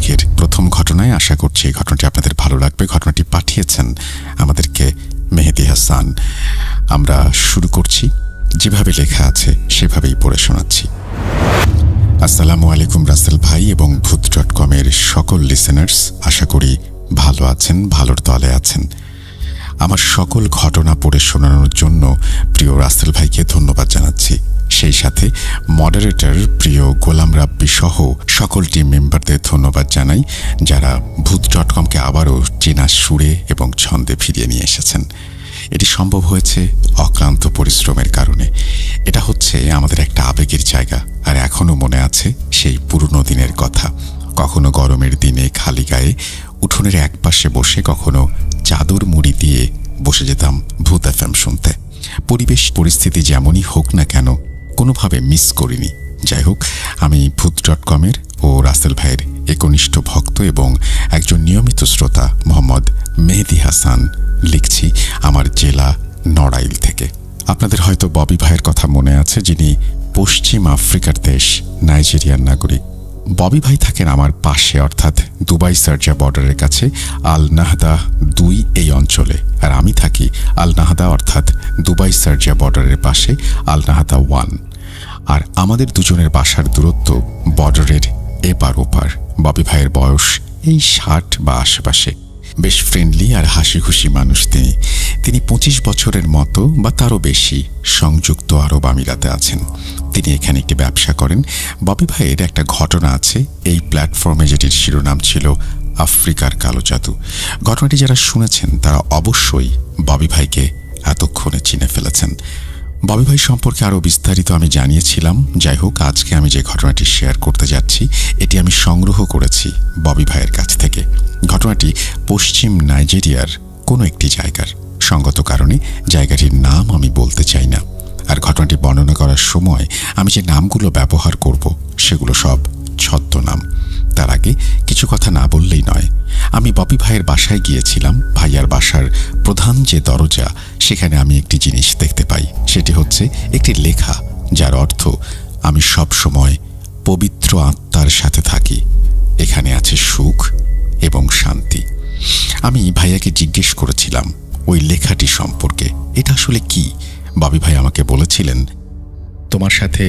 আজকের প্রথম ঘটনায়। আশা করছি এই ঘটনাটি আপনাদের ভালো লাগবে। ঘটনাটি পাঠিয়েছেন আমাদেরকে মেহেদী হাসান। আমরা শুরু করছি, যেভাবে লেখা আছে সেভাবেই পড়ে শোনাচ্ছি। আসসালামু আলাইকুম রাসেল ভাই এবং ভূত.com-এর সকল লিসেনার্স, আশা করি ভালো আছেন, ভালোর দলে আছেন। আমার সকল ঘটনা পড়ে শোনানোর জন্য প্রিয় রাসেল ভাইকে ধন্যবাদ জানাচ্ছি। সেই সাথে মডারেটর প্রিয় গোলাম রাব্বি সহ সকল টিম মেম্বারদের ধন্যবাদ জানাই, যারা ভূত.com-কে আবারও চেনা সুরে এবং ছন্দে ফিরিয়ে নিয়ে এসেছেন। এটি সম্ভব হয়েছে অক্লান্ত পরিশ্রমের কারণে। এটা হচ্ছে আমাদের একটা আবেগের জায়গা, আর এখনও মনে আছে সেই পুরনো দিনের কথা। কখনো গরমের দিনে খালি গায়ে উঠোনের একপাশে বসে, কখনো চাদর মুড়ি দিয়ে বসে যেতাম ভূত FM শুনতে। পরিবেশ পরিস্থিতি যেমনই হোক না কেন, কোনোভাবে মিস করিনি। যাই হোক, আমি ভূত.com-এর ও রাসেল ভাইয়ের একনিষ্ঠ ভক্ত এবং একজন নিয়মিত শ্রোতা মোহাম্মদ মেহেদী হাসান লিখছি আমার জেলা নড়াইল থেকে। আপনাদের হয়তো ববি ভাইয়ের কথা মনে আছে, যিনি পশ্চিম আফ্রিকার দেশ নাইজেরিয়ার নাগরিক। ববি ভাই থাকেন আমার পাশে, অর্থাৎ দুবাই শারজাহ বর্ডারের কাছে আল নাহদা 2 এই অঞ্চলে, আর আমি থাকি আল নাহদা অর্থাৎ দুবাই শারজাহ বর্ডারের পাশে আল নাহদা 1। আর আমাদের দুজনের বাসার দূরত্ব বর্ডারের এপার ওপার। ববি ভাইয়ের বয়স এই 60 বা আশেপাশে। বেশ ফ্রেন্ডলি আর হাসি খুশি মানুষ তিনি 25 বছরের মতো বা তারও বেশি সংযুক্ত আরব আমিরাতে আছেন। তিনি এখানে একটি ব্যবসা করেন। ববি ভাইয়ের একটা ঘটনা আছে এই প্ল্যাটফর্মে, যেটির শিরোনাম ছিল আফ্রিকার কালো জাদু। ঘটনাটি যারা শুনেছেন তারা অবশ্যই ববি ভাইকে এতক্ষণে চিনে ফেলেছেন। ববি ভাই সম্পর্কে আরও বিস্তারিত আমি জানিয়েছিলাম। যাই হোক, আজকে আমি যে ঘটনাটি শেয়ার করতে যাচ্ছি এটি আমি সংগ্রহ করেছি ববি ভাইয়ের কাছ থেকে। ঘটনাটি পশ্চিম নাইজেরিয়ার কোনো একটি জায়গার। সঙ্গত কারণে জায়গাটির নাম আমি বলতে চাই না। আর ঘটনাটি বর্ণনা করার সময় আমি যে নামগুলো ব্যবহার করব সেগুলো সব ছদ্মনাম। তার আগে কিছু কথা না বললেই নয়। আমি ববি ভাইয়ের বাসায় গিয়েছিলাম। ভাইয়ার বাসার প্রধান যে দরজা, সেখানে আমি একটি জিনিস দেখতে পাই। সেটি হচ্ছে একটি লেখা, যার অর্থ আমি সব সময় পবিত্র আত্মার সাথে থাকি। এখানে আছে সুখ এবং শান্তি। আমি ভাইয়াকে জিজ্ঞেস করেছিলাম ওই লেখাটি সম্পর্কে, এটা আসলে কি। ববি ভাই আমাকে বলেছিলেন, তোমার সাথে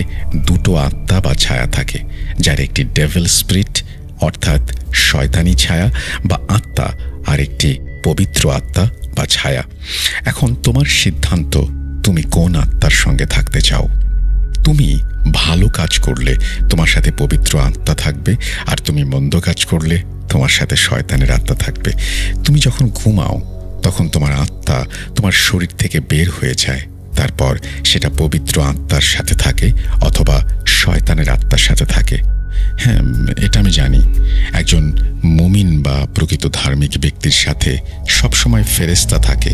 দুটো আত্মা বা ছায়া থাকে, যার একটি ডেভিল স্পিরিট অর্থাৎ শয়তানি ছায়া বা আত্মা, আর একটি পবিত্র আত্মা বা ছায়া। এখন তোমার সিদ্ধান্ত, তুমি কোন আত্মার সঙ্গে থাকতে চাও। তুমি ভালো কাজ করলে তোমার সাথে পবিত্র আত্মা থাকবে, আর তুমি মন্দ কাজ করলে তোমার সাথে শয়তানের আত্মা থাকবে। তুমি যখন ঘুমাও তখন তোমার আত্মা তোমার শরীর থেকে বের হয়ে যায়, তারপর সেটা পবিত্র আত্মার সাথে থাকে অথবা শয়তানের আত্মার সাথে থাকে। হ্যাঁ, এটা আমি জানি। একজন মুমিন বা প্রকৃত ধার্মিক ব্যক্তির সাথে সবসময় ফেরেশতা থাকে,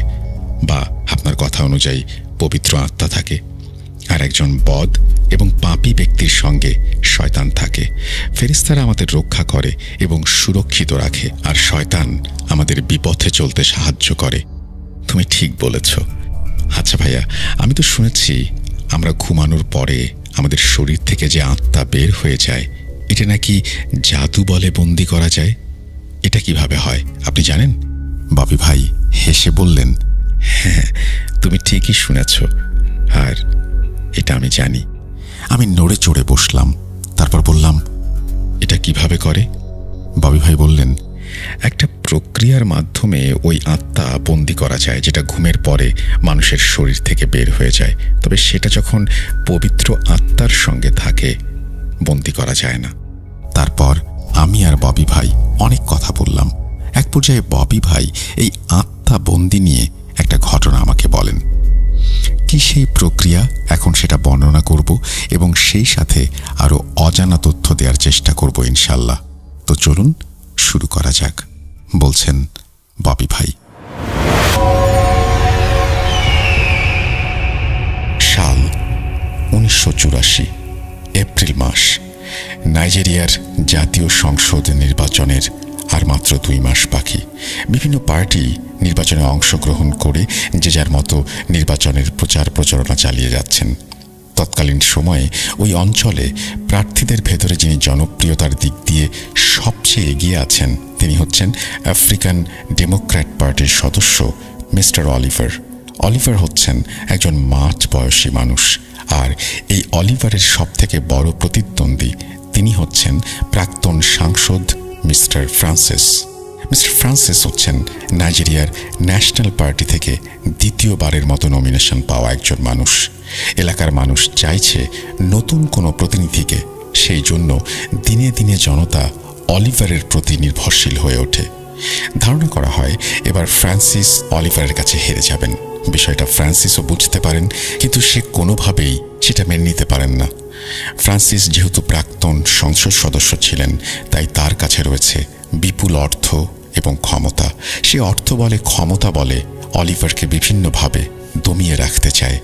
বা আপনার কথা অনুযায়ী পবিত্র আত্মা থাকে। আর একজন বদ এবং পাপী ব্যক্তির সঙ্গে শয়তান থাকে। ফেরেশতারা আমাদের রক্ষা করে এবং সুরক্ষিত রাখে, আর শয়তান আমাদের বিপথে চলতে সাহায্য করে। তুমি ঠিক বলেছ। আচ্ছা ভাইয়া, আমি তো শুনেছি আমরা ঘুমানোর পরে আমাদের শরীর থেকে যে আত্মা বের হয়ে যায়, এটা নাকি জাদু বলে বন্দি করা যায়। এটা কিভাবে হয় আপনি জানেন? ববি ভাই হেসে বললেন, হ্যাঁ, তুমি ঠিকই শুনেছ, আর এটা আমি জানি। আমি নড়ে চড়ে বসলাম। তারপর বললাম, এটা কিভাবে করে? ববি ভাই বললেন, একটা প্রক্রিয়ার মাধ্যমে ওই আত্মা বন্দি করা যায়, যেটা ঘুমের পরে মানুষের শরীর থেকে বের হয়ে যায়। তবে সেটা যখন পবিত্র আত্মার সঙ্গে থাকে, বন্দি করা যায় না। তারপর আমি আর ববি ভাই অনেক কথা বললাম। এক পর্যায়ে ববি ভাই এই আত্মা বন্দি নিয়ে একটা ঘটনা আমাকে বলেন। কি সেই প্রক্রিয়া, এখন সেটা বর্ণনা করব এবং সেই সাথে আরো অজানা তথ্য দেওয়ার চেষ্টা করব ইনশাল্লাহ। তো চলুন শুরু করা যাক, বলছেন ববি ভাই। সাল 1984, এপ্রিল মাস। নাইজেরিয়ার জাতীয় সংসদ নির্বাচনের আর মাত্র 2 মাস বাকি। বিভিন্ন পার্টি নির্বাচনে অংশগ্রহণ করে যে যার মতো নির্বাচনের প্রচার প্রচারণা চালিয়ে যাচ্ছেন। তৎকালীন সময়ে ওই অঞ্চলে প্রার্থীদের ভেতরে যিনি জনপ্রিয়তার দিক দিয়ে সবচেয়ে এগিয়ে আছেন তিনি হচ্ছেন আফ্রিকান ডেমোক্র্যাট পার্টির সদস্য মিস্টার অলিভার। অলিভার হচ্ছেন একজন মাঝ বয়সী মানুষ, আর এই অলিভারের সবথেকে বড় প্রতিদ্বন্দ্বী তিনি হচ্ছেন প্রাক্তন সাংসদ মিস্টার ফ্রান্সিস। মিস্টার ফ্রান্সিস হচ্ছেন নাইজেরিয়ার ন্যাশনাল পার্টি থেকে দ্বিতীয়বারের মতো নমিনেশন পাওয়া একজন মানুষ। এলাকার মানুষ চাইছে নতুন কোনো প্রতিনিধিকে, সেই জন্য দিনে দিনে জনতা অলিভারের প্রতি নির্ভরশীল হয়ে ওঠে। ধারণা করা হয় এবার ফ্রান্সিস অলিভারের কাছে হেরে যাবেন। বিষয়টা ফ্রান্সিসও বুঝতে পারেন, কিন্তু সে কোনোভাবেই সেটা মেনে নিতে পারেন না। ফ্রান্সিস যেহেতু প্রাক্তন সংসদ সদস্য ছিলেন, তাই তার কাছে রয়েছে বিপুল অর্থ এবং ক্ষমতা। সে অর্থ বলে ক্ষমতা বলে অলিভারকে বিভিন্নভাবে দমিয়ে রাখতে চায়।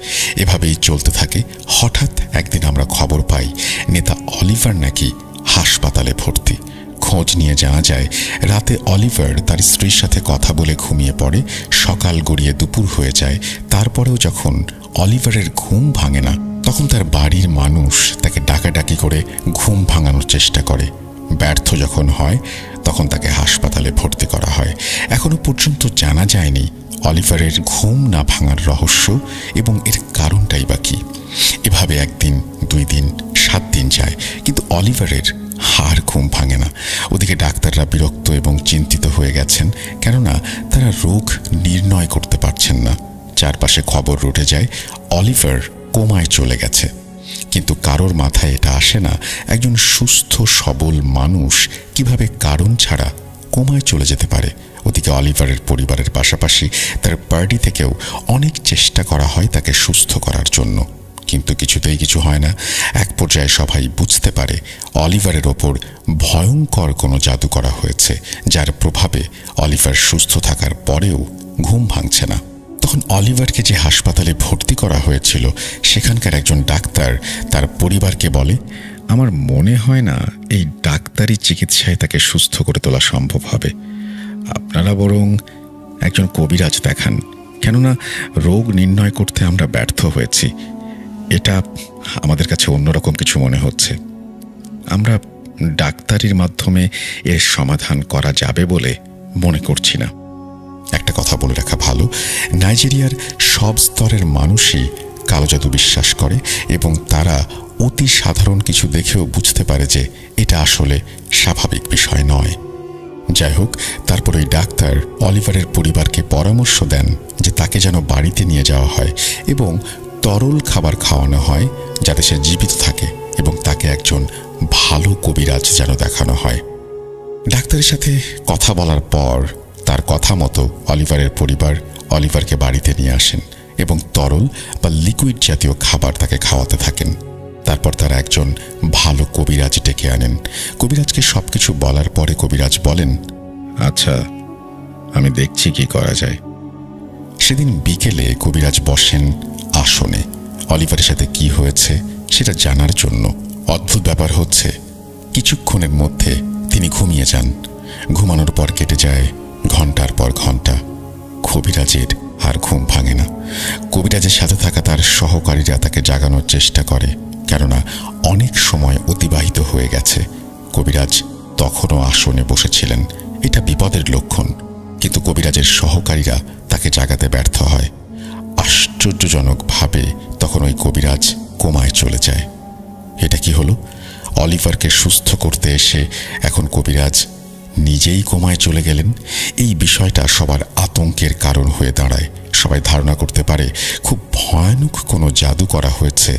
এভাবেই চলতে থাকে। হঠাৎ একদিন আমরা খবর পাই নেতা অলিভার নাকি হাসপাতালে ভর্তি। খোঁজ নিয়ে জানা যায় রাতে অলিভার তার স্ত্রীর সাথে কথা বলে ঘুমিয়ে পড়ে। সকাল গড়িয়ে দুপুর হয়ে যায়। তারপরেও যখন অলিভারের ঘুম ভাঙে না, তখন তার বাড়ির মানুষ তাকে ডাকাডাকি করে ঘুম ভাঙানোর চেষ্টা করে। ব্যর্থ যখন হয় তখন তাকে হাসপাতালে ভর্তি করা হয়। এখনো পর্যন্ত জানা যায়নি অলিভারের ঘুম না ভাঙার রহস্য এবং এর কারণটাই বা কি। এভাবে একদিন, 2 দিন, 7 দিন যায়, কিন্তু অলিভারের আর ঘুম ভাঙে না। ওদিকে ডাক্তাররা বিরক্ত এবং চিন্তিত হয়ে গেছেন, কেননা তারা রোগ নির্ণয় করতে পারছেন না। চারপাশে খবর রটে যায় অলিভার কোমায় চলে গেছে, কিন্তু কারোর মাথায় এটা আসে না একজন সুস্থ সবল মানুষ কিভাবে কারণ ছাড়া কোমায় চলে যেতে পারে। ওদিকে অলিভারের পরিবারের পাশাপাশি তার পার্টি থেকেও অনেক চেষ্টা করা হয় তাকে সুস্থ করার জন্য, কিন্তু কিছুতেই কিছু হয় না। এক পর্যায়ে সবাই বুঝতে পারে অলিভারের ওপর ভয়ঙ্কর কোনো জাদু করা হয়েছে, যার প্রভাবে অলিভার সুস্থ থাকার পরেও ঘুম ভাঙছে না। তখন অলিভারকে যে হাসপাতালে ভর্তি করা হয়েছিল সেখানকার একজন ডাক্তার তার পরিবারকে বলে, আমার মনে হয় না এই ডাক্তারি চিকিৎসায় তাকে সুস্থ করে তোলা সম্ভব হবে। আপনারা বরং একজন কবিরাজ দেখান, কেননা রোগ নির্ণয় করতে আমরা ব্যর্থ হয়েছি। এটা আমাদের কাছে অন্যরকম কিছু মনে হচ্ছে। আমরা ডাক্তারির মাধ্যমে এর সমাধান করা যাবে বলে মনে করছি না। একটা কথা বলে রাখা ভালো, নাইজেরিয়ার সব স্তরের মানুষই কালো জাদু বিশ্বাস করে এবং তারা অতি সাধারণ কিছু দেখেও বুঝতে পারে যে এটা আসলে স্বাভাবিক বিষয় নয়। যাই হোক, তারপর ওই ডাক্তার অলিভারের পরিবারকে পরামর্শ দেন যে তাকে যেন বাড়িতে নিয়ে যাওয়া হয় এবং তরল খাবার খাওয়ানো হয় যাতে সে জীবিত থাকে, এবং তাকে একজন ভালো কবিরাজ যেন দেখানো হয়। ডাক্তারের সাথে কথা বলার পর তার কথা মতো অলিভারের পরিবার অলিভারকে বাড়িতে নিয়ে আসেন এবং তরল বা লিকুইড জাতীয় খাবার তাকে খাওয়াতে থাকেন। তারপর তারা একজন ভালো কবিরাজ ডেকে আনেন। কবিরাজকে সবকিছু বলার পরে কবিরাজ বলেন, আচ্ছা, আমি দেখছি কি করা যায়। সেদিন বিকেলে কবিরাজ বসেন আসনে অলিভারের সাথে কি হয়েছে সেটা জানার জন্য। অদ্ভুত ব্যাপার হচ্ছে, কিছুক্ষণের মধ্যে তিনি ঘুমিয়ে যান। ঘুমানোর পর কেটে যায় ঘন্টার পর ঘন্টা। কবিরাজের আর ঘুম ভাঙে না। কবিরাজের সাথে থাকা তার সহকারীরা তাকে জাগানোর চেষ্টা করে, কেননা অনেক সময় অতিবাহিত হয়ে গেছে। কবিরাজ তখনও আসনে বসেছিলেন। এটা বিপদের লক্ষণ, কিন্তু কবিরাজের সহকারীরা তাকে জাগাতে ব্যর্থ হয়। আশ্চর্যজনকভাবে তখন ওই কবিরাজ কোমায় চলে যায়। এটা কি হলো? অলিভারকে সুস্থ করতে এসে এখন কবিরাজ নিজেই কোমায় চলে গেলেন। এই বিষয়টা সবার আতঙ্কের কারণ হয়ে দাঁড়ায়। সবাই ধারণা করতে পারে খুব ভয়ানক কোনো জাদু করা হয়েছে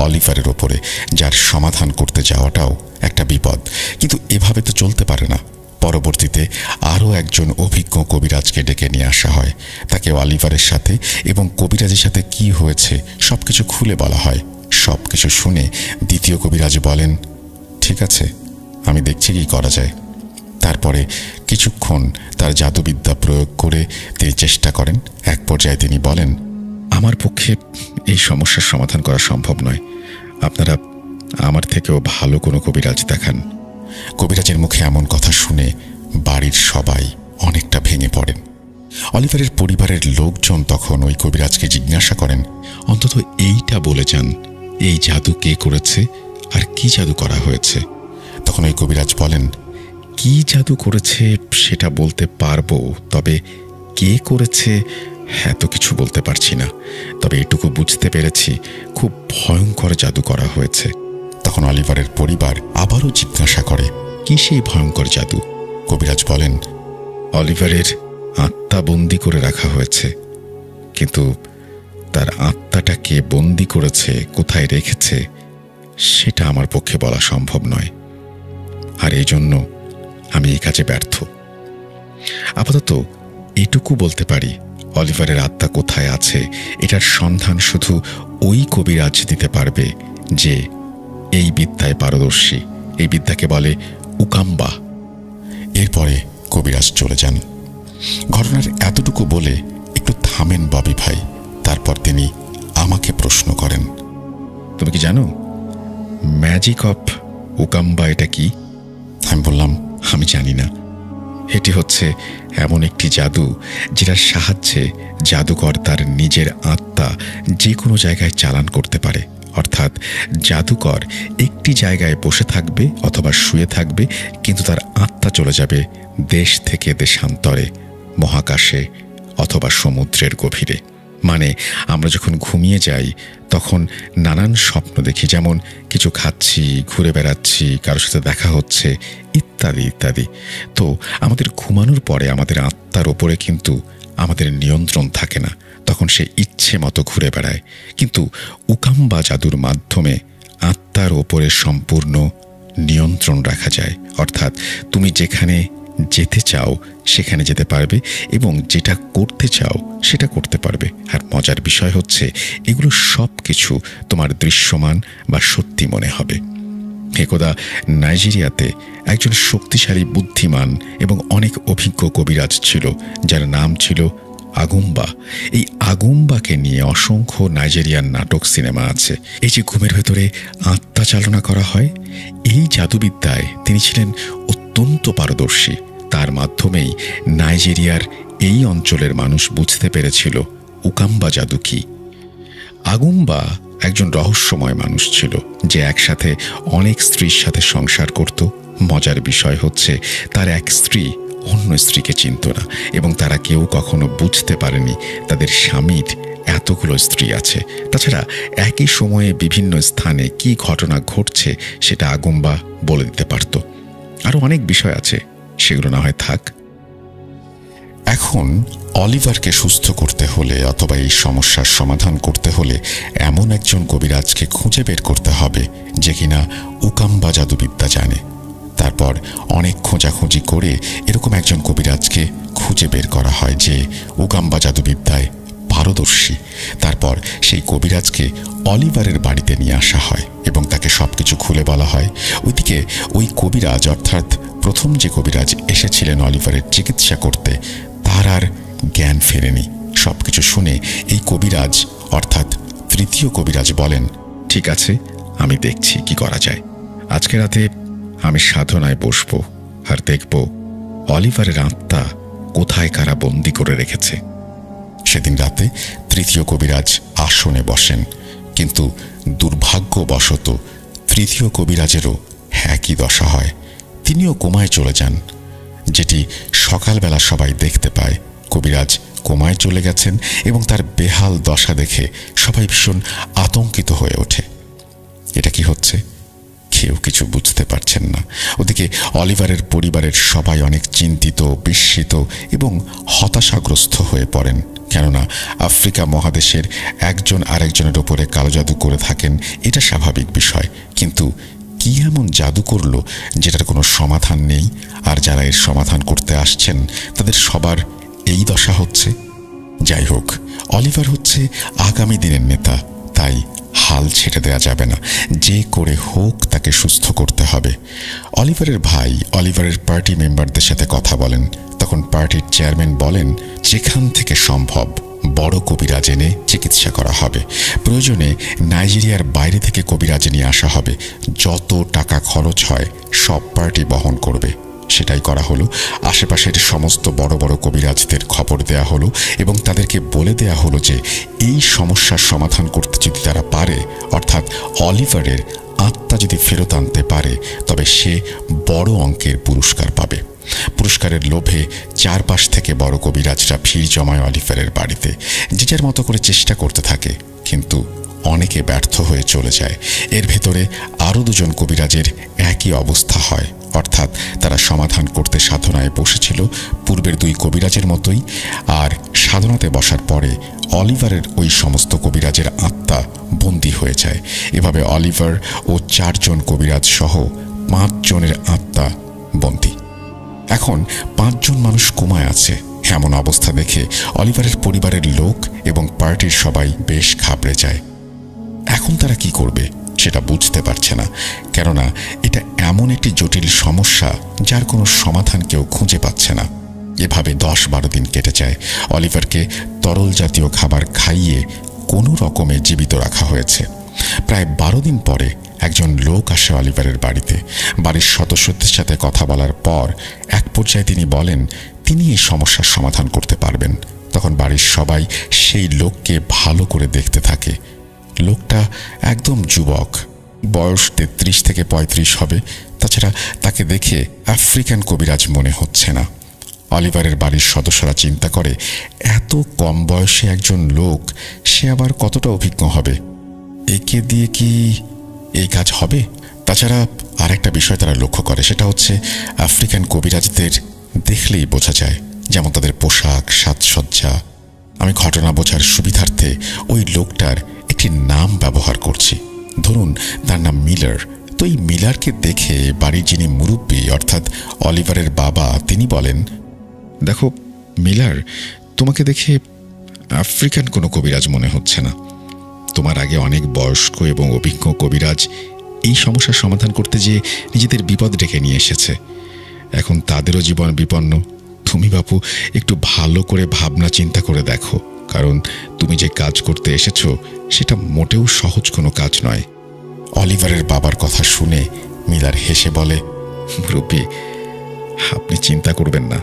অলিভারের ওপরে, যার সমাধান করতে যাওয়াটাও একটা বিপদ। কিন্তু এভাবে তো চলতে পারে না। পরবর্তীতে আরও একজন অভিজ্ঞ কবিরাজকে ডেকে নিয়ে আসা হয়। তাকে অলিভারের সাথে এবং কবিরাজের সাথে কি হয়েছে সবকিছু খুলে বলা হয়। সবকিছু শুনে দ্বিতীয় কবিরাজ বলেন, ঠিক আছে, আমি দেখছি কি করা যায়। তারপরে কিছুক্ষণ তার জাদুবিদ্যা প্রয়োগ করে তিনি চেষ্টা করেন। এক পর্যায়ে তিনি বলেন, আমার পক্ষে এই সমস্যার সমাধান করা সম্ভব নয়। আপনারা আমার থেকেও ভালো কোনো কবিরাজ দেখান। কবিরাজের মুখে এমন কথা শুনে বাড়ির সবাই অনেকটা ভেঙে পড়েন। অলিভারের পরিবারের লোকজন তখন ওই কবিরাজকে জিজ্ঞাসা করেন, অন্তত এইটা বলে যান এই জাদু কে করেছে আর কি জাদু করা হয়েছে। তখন ওই কবিরাজ বলেন, কি জাদু করেছে সেটা বলতে পারবো, তবে কে করেছে এত কিছু বলতে পারছি না, তবে এটুকু বুঝতে পেরেছি খুব ভয়ঙ্কর জাদু করা হয়েছে। তখন অলিভারের পরিবার আবারও জিজ্ঞাসা করে, কি সেই ভয়ঙ্কর জাদু? কবিরাজ বলেন, অলিভারের আত্মা বন্দি করে রাখা হয়েছে, কিন্তু তার আত্মাটা কে বন্দি করেছে, কোথায় রেখেছে, সেটা আমার পক্ষে বলা সম্ভব নয়, আর এই জন্য আমি এই কাজে ব্যর্থ। আপাতত এটুকু বলতে পারি, অলিভারের আত্মা কোথায় আছে এটার সন্ধান শুধু ওই কবিরাজ দিতে পারবে যে এই বিদ্যায় পারদর্শী। এই বিদ্যাকে বলে উকাম্বা। এরপরে কবিরাজ চলে যান। ঘটনার এতটুকু বলে একটু থামেন ববি ভাই। তারপর তিনি আমাকে প্রশ্ন করেন, তুমি কি জানো ম্যাজিক অফ উকাম্বা এটা কি? আমি বললাম, আমি জানি না। এটি হচ্ছে এমন একটি জাদু যেটার সাহায্যে জাদুকর তার নিজের আত্মা যে কোনো জায়গায় চালান করতে পারে। অর্থাৎ জাদুকর একটি জায়গায় বসে থাকবে অথবা শুয়ে থাকবে, কিন্তু তার আত্মা চলে যাবে দেশ থেকে দেশান্তরে, মহাকাশে অথবা সমুদ্রের গভীরে। মানে আমরা যখন ঘুমিয়ে যাই তখন নানান স্বপ্ন দেখি, যেমন কিছু খাচ্ছি, ঘুরে বেড়াচ্ছি, কারোর সাথে দেখা হচ্ছে, ইত্যাদি ইত্যাদি। তো আমাদের ঘুমানোর পরে আমাদের আত্মার ওপরে কিন্তু আমাদের নিয়ন্ত্রণ থাকে না, তখন সে ইচ্ছে মতো ঘুরে বেড়ায়। কিন্তু উকাম্বা জাদুর মাধ্যমে আত্মার ওপরে সম্পূর্ণ নিয়ন্ত্রণ রাখা যায়। অর্থাৎ তুমি যেখানে যেতে চাও সেখানে যেতে পারবে এবং যেটা করতে চাও সেটা করতে পারবে। আর মজার বিষয় হচ্ছে এগুলো সব কিছু তোমার দৃশ্যমান বা সত্যি মনে হবে। একদা নাইজেরিয়াতে একজন শক্তিশালী, বুদ্ধিমান এবং অনেক অভিজ্ঞ কবিরাজ ছিল, যার নাম ছিল আগুম্বা। এই আগুম্বাকে নিয়ে অসংখ্য নাইজেরিয়ান নাটক, সিনেমা আছে। এই যে ঘুমের ভেতরে আত্মা চালনা করা হয়, এই জাদুবিদ্যায় তিনি ছিলেন অত্যন্ত পারদর্শী। তার মাধ্যমেই নাইজেরিয়ার এই অঞ্চলের মানুষ বুঝতে পেরেছিল উকাম্বা জাদু কি। আগুম্বা একজন রহস্যময় মানুষ ছিল, যে একসাথে অনেক স্ত্রীর সাথে সংসার করত। মজার বিষয় হচ্ছে তার এক স্ত্রী অন্য স্ত্রীকে চিনত না, এবং তারা কেউ কখনো বুঝতে পারেনি তাদের স্বামীর এতগুলো স্ত্রী আছে। তাছাড়া একই সময়ে বিভিন্ন স্থানে কি ঘটনা ঘটছে সেটা আগুম্বা বলে দিতে পারত। আরো অনেক বিষয় আছে, সেগুলো না হয় থাক। এখন অলিভারকে সুস্থ করতে হলে অথবা এই সমস্যার সমাধান করতে হলে এমন একজন কবিরাজকে খুঁজে বের করতে হবে যে কিনা উকাম্বা জাদুবিদ্যা জানে। তারপর অনেক খোঁজাখুঁজি করে এরকম একজন কবিরাজকে খুঁজে বের করা হয় যে উকাম্বা জাদুবিদ্যায় পারদর্শী। তারপর সেই কবিরাজকে অলিভারের বাড়িতে নিয়ে আসা হয় এবং তাকে সবকিছু খুলে বলা হয়। ওইদিকে ওই কবিরাজ, অর্থাৎ প্রথম যে কবিরাজ এসেছিলেন অলিভারের চিকিৎসা করতে, তার আর জ্ঞান ফেরেনি। সবকিছু শুনে এই কবিরাজ, অর্থাৎ তৃতীয় কবিরাজ বলেন, ঠিক আছে, আমি দেখছি কি করা যায়। আজকে রাতে আমি সাধনায় বসবো আর দেখব অলিভারের আত্মা কোথায় কারা বন্দি করে রেখেছে। সেদিন রাতে তৃতীয় কবিরাজ আসনে বসেন, কিন্তু দুর্ভাগ্যবশত তৃতীয় কবিরাজেরও একই দশা হয়। তিনিও কোমায় চলে যান, যেটি সকালবেলা সবাই দেখতে পায়। কবিরাজ কোমায় চলে গেছেন এবং তার বেহাল দশা দেখে সবাই ভীষণ আতঙ্কিত হয়ে ওঠে। এটা কি হচ্ছে? কেউ কিছু বুঝতে পারছেন না। ওদিকে অলিভারের পরিবারের সবাই অনেক চিন্তিত, বিস্মিত এবং হতাশাগ্রস্ত হয়ে পড়েন, কেননা আফ্রিকা মহাদেশের একজন আরেকজনের ওপরে কালো জাদু করে থাকেন, এটা স্বাভাবিক বিষয়। কিন্তু কি এমন জাদু করলো যেটার কোনো সমাধান নেই? আর যারা এর সমাধান করতে আসছেন তাদের সবার এই দশা হচ্ছে। যাই হোক, অলিভার হচ্ছে আগামী দিনের নেতা, তাই হাল ছেড়ে দেওয়া যাবে না। যে করে হোক তাকে সুস্থ করতে হবে। অলিভারের ভাই অলিভারের পার্টি মেম্বারদের সাথে কথা বলেন। তখন পার্টির চেয়ারম্যান বলেন, যেখান থেকে সম্ভব বড় কবিরাজ এনে চিকিৎসা করা হবে। প্রয়োজনে নাইজেরিয়ার বাইরে থেকে কবিরাজ নিয়ে আসা হবে। যত টাকা খরচ হয় সব পার্টি বহন করবে। সেটাই করা হলো। আশেপাশের সমস্ত বড় বড় কবিরাজদের খবর দেয়া হলো এবং তাদেরকে বলে দেয়া হলো যে এই সমস্যার সমাধান করতে যদি তারা পারে, অর্থাৎ অলিভারের আত্মা যদি ফেরত আনতে পারে, তবে সে বড় অঙ্কের পুরস্কার পাবে। পুরস্কারের লোভে চারপাশ থেকে বড় কবিরাজরা ভিড় জমায় অলিভারের বাড়িতে। যে যার মতো করে চেষ্টা করতে থাকে, কিন্তু অনেকে ব্যর্থ হয়ে চলে যায়। এর ভেতরে আরও দুজন কবিরাজের একই অবস্থা হয়, অর্থাৎ তারা সমাধান করতে সাধনায় বসেছিল পূর্বের দুই কবিরাজের মতোই। আর সাধনাতে বসার পরে অলিভারের ওই সমস্ত কবিরাজের আত্মা বন্দী হয়ে যায়। এভাবে অলিভার ও 4 জন কবিরাজ সহ 5 জনের আত্মা বন্দী। এখন 5 জন মানুষ কোমায় আছে। এমন অবস্থা দেখে অলিভারের পরিবারের লোক এবং পার্টির সবাই বেশ ঘাবড়ে যায়। এখন তারা কি করবে সেটা বুঝতে পারছে না, কেননা এটা এমন একটি জটিল সমস্যা যার কোনো সমাধান কেউ খুঁজে পাচ্ছে না। এভাবে 10-12 দিন কেটে যায়। অলিভারকে তরল জাতীয় খাবার খাইয়ে কোনো রকমে জীবিত রাখা হয়েছে। প্রায় 12 দিন পরে একজন লোক আসে অলিভারের বাড়িতে। বাড়ির সদস্যদের সাথে কথা বলার পর এক পর্যায়ে তিনি বলেন তিনি এই সমস্যার সমাধান করতে পারবেন। তখন বাড়ির সবাই সেই লোককে ভালো করে দেখতে থাকে। লোকটা একদম যুবক, বয়স 33 থেকে 35 হবে। তাছাড়া তাকে দেখে আফ্রিকান কবিরাজ মনে হচ্ছে না। অলিভারের বাড়ির সদস্যরা চিন্তা করে, এত কম বয়সে একজন লোক, সে আবার কতটা অভিজ্ঞ হবে, একে দিয়ে কি এই কাজ হবে? তাছাড়া আর একটা বিষয় তারা লক্ষ্য করে, সেটা হচ্ছে আফ্রিকান কবিরাজদের দেখলেই বোঝা যায়, যেমন তাদের পোশাক, সাজসজ্জা। আমি ঘটনা বোঝার সুবিধার্থে ওই লোকটার একটি নাম ব্যবহার করছি। ধরুন তার নাম মিলার। তো এই মিলারকে দেখে বাড়ির যিনি মুরব্বী, অর্থাৎ অলিভারের বাবা, তিনি বলেন, দেখো মিলার, তোমাকে দেখে আফ্রিকান কোনো কবিরাজ মনে হচ্ছে না। তোমার আগে অনেক বয়স্ক এবং অভিজ্ঞ কবিরাজ এই সমস্যার সমাধান করতে যেয়ে নিজেদের বিপদ ডেকে নিয়ে এসেছে। এখন তাদেরও জীবন বিপন্ন। তুমি বাপু একটু ভালো করে ভাবনা চিন্তা করে দেখো, কারণ তুমি যে কাজ করতে এসেছো সেটা মোটেও সহজ কোনো কাজ নয়। অলিভারের বাবার কথা শুনে মিলার হেসে বলে, মুরব্বি, আপনি চিন্তা করবেন না,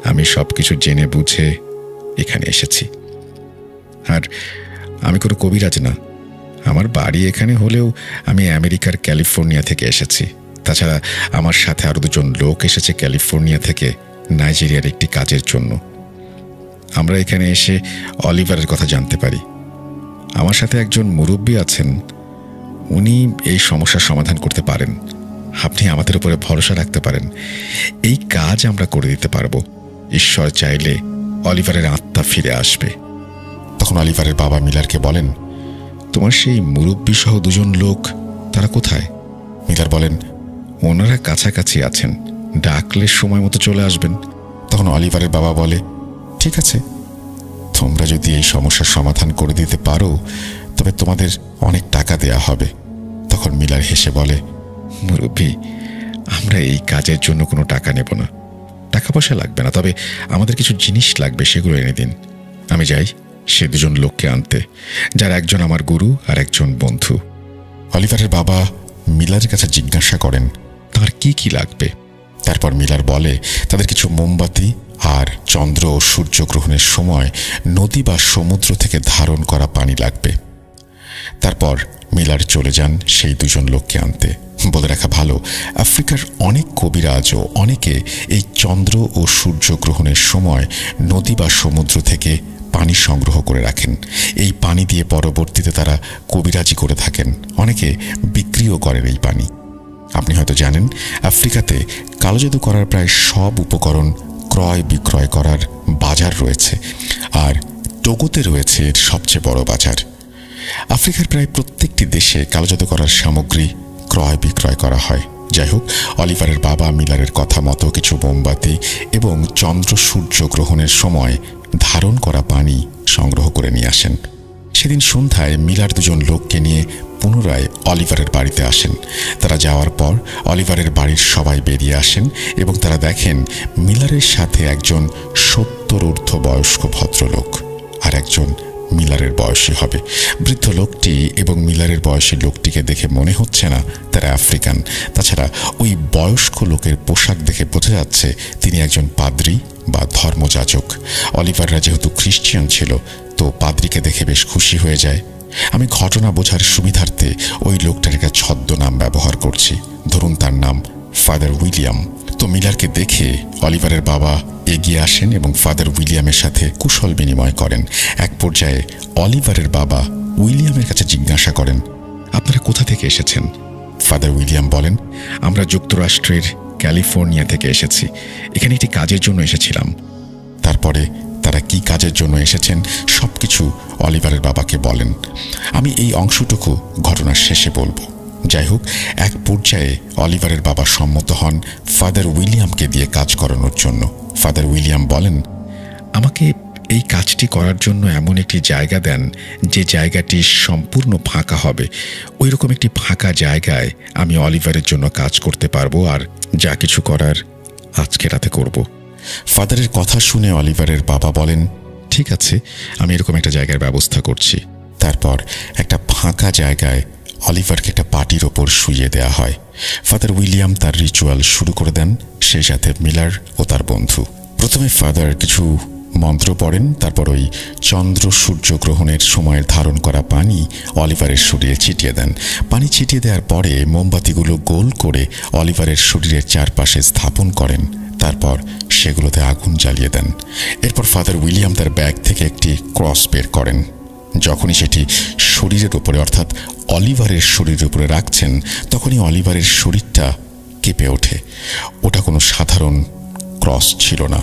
আমি সব কিছু জেনে বুঝে এখানে এসেছি। আর আমি কোনো কবিরাজ না। আমার বাড়ি এখানে হলেও আমি আমেরিকার ক্যালিফোর্নিয়া থেকে এসেছি। তাছাড়া আমার সাথে আরও 2 জন লোক এসেছে ক্যালিফোর্নিয়া থেকে নাইজেরিয়ার একটি কাজের জন্য। আমরা এখানে এসে অলিভারের কথা জানতে পারি। আমার সাথে একজন মুরব্বী আছেন, উনি এই সমস্যার সমাধান করতে পারেন। আপনি আমাদের উপরে ভরসা রাখতে পারেন, এই কাজ আমরা করে দিতে পারবো। ঈশ্বর চাইলে অলিভারের আত্মা ফিরে আসবে। তখন অলিভারের বাবা মিলারকে বলেন, তোমার সেই মুরব্বী সহ 2 জন লোক, তারা কোথায়? মিলার বলেন, ওনারা কাছাকাছি আছেন, ডাকলে সময় মতো চলে আসবেন। তখন অলিভারের বাবা বলে, ঠিক আছে, তোমরা যদি এই সমস্যার সমাধান করে দিতে পারো তবে তোমাদের অনেক টাকা দেয়া হবে। তখন মিলার হেসে বলে, মুরব্বী, আমরা এই কাজের জন্য কোনো টাকা নেব না। টাকা পয়সা লাগবে না, তবে আমাদের কিছু জিনিস লাগবে, সেগুলো এনে দিন। আমি যাই সে 2 জন লোককে আনতে, যার একজন আমার গুরু আর একজন বন্ধু। অলিভারের বাবা মিলারের কাছে জিজ্ঞাসা করেন তার কি কি লাগবে। তারপর মিলার বলে তাদের কিছু মোমবাতি আর চন্দ্র ও সূর্যগ্রহণের সময় নদী বা সমুদ্র থেকে ধারণ করা পানি লাগবে। তারপর মিলার চলে যান সেই 2 জন লোককে আনতে। বলে রাখা ভালো, আফ্রিকার অনেক কবিরাজ ও অনেকে এই চন্দ্র ও সূর্যগ্রহণের সময় নদী বা সমুদ্র থেকে পানি সংগ্রহ করে রাখেন। এই পানি দিয়ে পরবর্তীতে তারা কবিরাজি করে থাকেন, অনেকে বিক্রিও করেন এই পানি। আপনি হয়তো জানেন, আফ্রিকাতে কালো জাদু করার প্রায় সব উপকরণ ক্রয় বিক্রয় করার বাজার রয়েছে, আর টোগোতে রয়েছে এর সবচেয়ে বড় বাজার। আফ্রিকার প্রায় প্রত্যেকটি দেশে কালো জাদু করার সামগ্রী ক্রয় বিক্রয় করা হয়। যাই হোক, অলিভারের বাবা মিলারের কথা মতো কিছু মোমবাতি এবং চন্দ্র সূর্য গ্রহণের সময় ধারণ করা পানি সংগ্রহ করে নিয়ে আসেন। সেদিন সন্ধ্যায় মিলার 2 জন লোককে নিয়ে পুনরায় অলিভারের বাড়িতে আসেন। তারা যাওয়ার পর অলিভারের বাড়ির সবাই বেরিয়ে আসেন এবং তারা দেখেন মিলারের সাথে একজন 70 ঊর্ধ্ব বয়স্ক ভদ্রলোক আর একজন মিলারের বয়সী হবে। বৃদ্ধ লোকটি এবং মিলারের বয়সী লোকটিকে দেখে মনে হচ্ছে না তারা আফ্রিকান। তাছাড়া ওই বয়স্ক লোকের পোশাক দেখে বোঝা যাচ্ছে তিনি একজন পাদ্রী বা ধর্মযাজক। অলিভাররা যেহেতু খ্রিস্টান ছিল, তো পাদ্রীকে দেখে বেশ খুশি হয়ে যায়। আমি ঘটনা বোঝার সুবিধার্থে ওই লোকটার একটা ছদ্মনাম ব্যবহার করছি। ধরুন তার নাম ফাদার উইলিয়াম। তো মিলারকে দেখে অলিভারের বাবা এগিয়ে আসেন এবং ফাদার উইলিয়ামের সাথে কুশল বিনিময় করেন। এক পর্যায়ে অলিভারের বাবা উইলিয়ামের কাছে জিজ্ঞাসা করেন, আপনারা কোথা থেকে এসেছেন? ফাদার উইলিয়াম বলেন, আমরা যুক্তরাষ্ট্রের ক্যালিফোর্নিয়া থেকে এসেছি, এখানে একটি কাজের জন্য এসেছিলাম। তারপরে তারা কি কাজের জন্য এসেছেন সবকিছু অলিভারের বাবাকে বলেন। আমি এই অংশটুকু ঘটনার শেষে বলবো। যাই হোক, এক পর্যায়ে অলিভারের বাবা সম্মত হন ফাদার উইলিয়ামকে দিয়ে কাজ করানোর জন্য। ফাদার উইলিয়াম বলেন, আমাকে এই কাজটি করার জন্য এমন একটি জায়গা দেন যে জায়গাটি সম্পূর্ণ ফাঁকা হবে। ওই রকম একটি ফাঁকা জায়গায় আমি অলিভারের জন্য কাজ করতে পারবো, আর যা কিছু করার আজকে রাতে করব। ফাদারের কথা শুনে অলিভারের বাবা বলেন, ঠিক আছে, আমি এরকম একটা জায়গার ব্যবস্থা করছি। তারপর একটা ফাঁকা জায়গায় অলিভারকে একটা পাটির ওপর শুইয়ে দেয়া হয়। ফাদার উইলিয়াম তার রিচুয়াল শুরু করে দেন, সেই সাথে মিলার ও তার বন্ধু। প্রথমে ফাদার কিছু মন্ত্র পড়েন, তারপর ওই চন্দ্র সূর্য গ্রহণের সময়ের ধারণ করা পানি অলিভারের শরীরে ছিটিয়ে দেন। পানি ছিটিয়ে দেওয়ার পরে মোমবাতিগুলো গোল করে অলিভারের শরীরের চারপাশে স্থাপন করেন, তারপর সেগুলোতে আগুন জ্বালিয়ে দেন। এরপর ফাদার উইলিয়াম তার ব্যাগ থেকে একটি ক্রস বের করেন। যখনই সেটি শরীরের উপরে অর্থাৎ অলিভারের শরীরের উপরে রাখছেন, তখনই অলিভারের শরীরটা কেঁপে ওঠে। ওটা কোনো সাধারণ ক্রস ছিল না,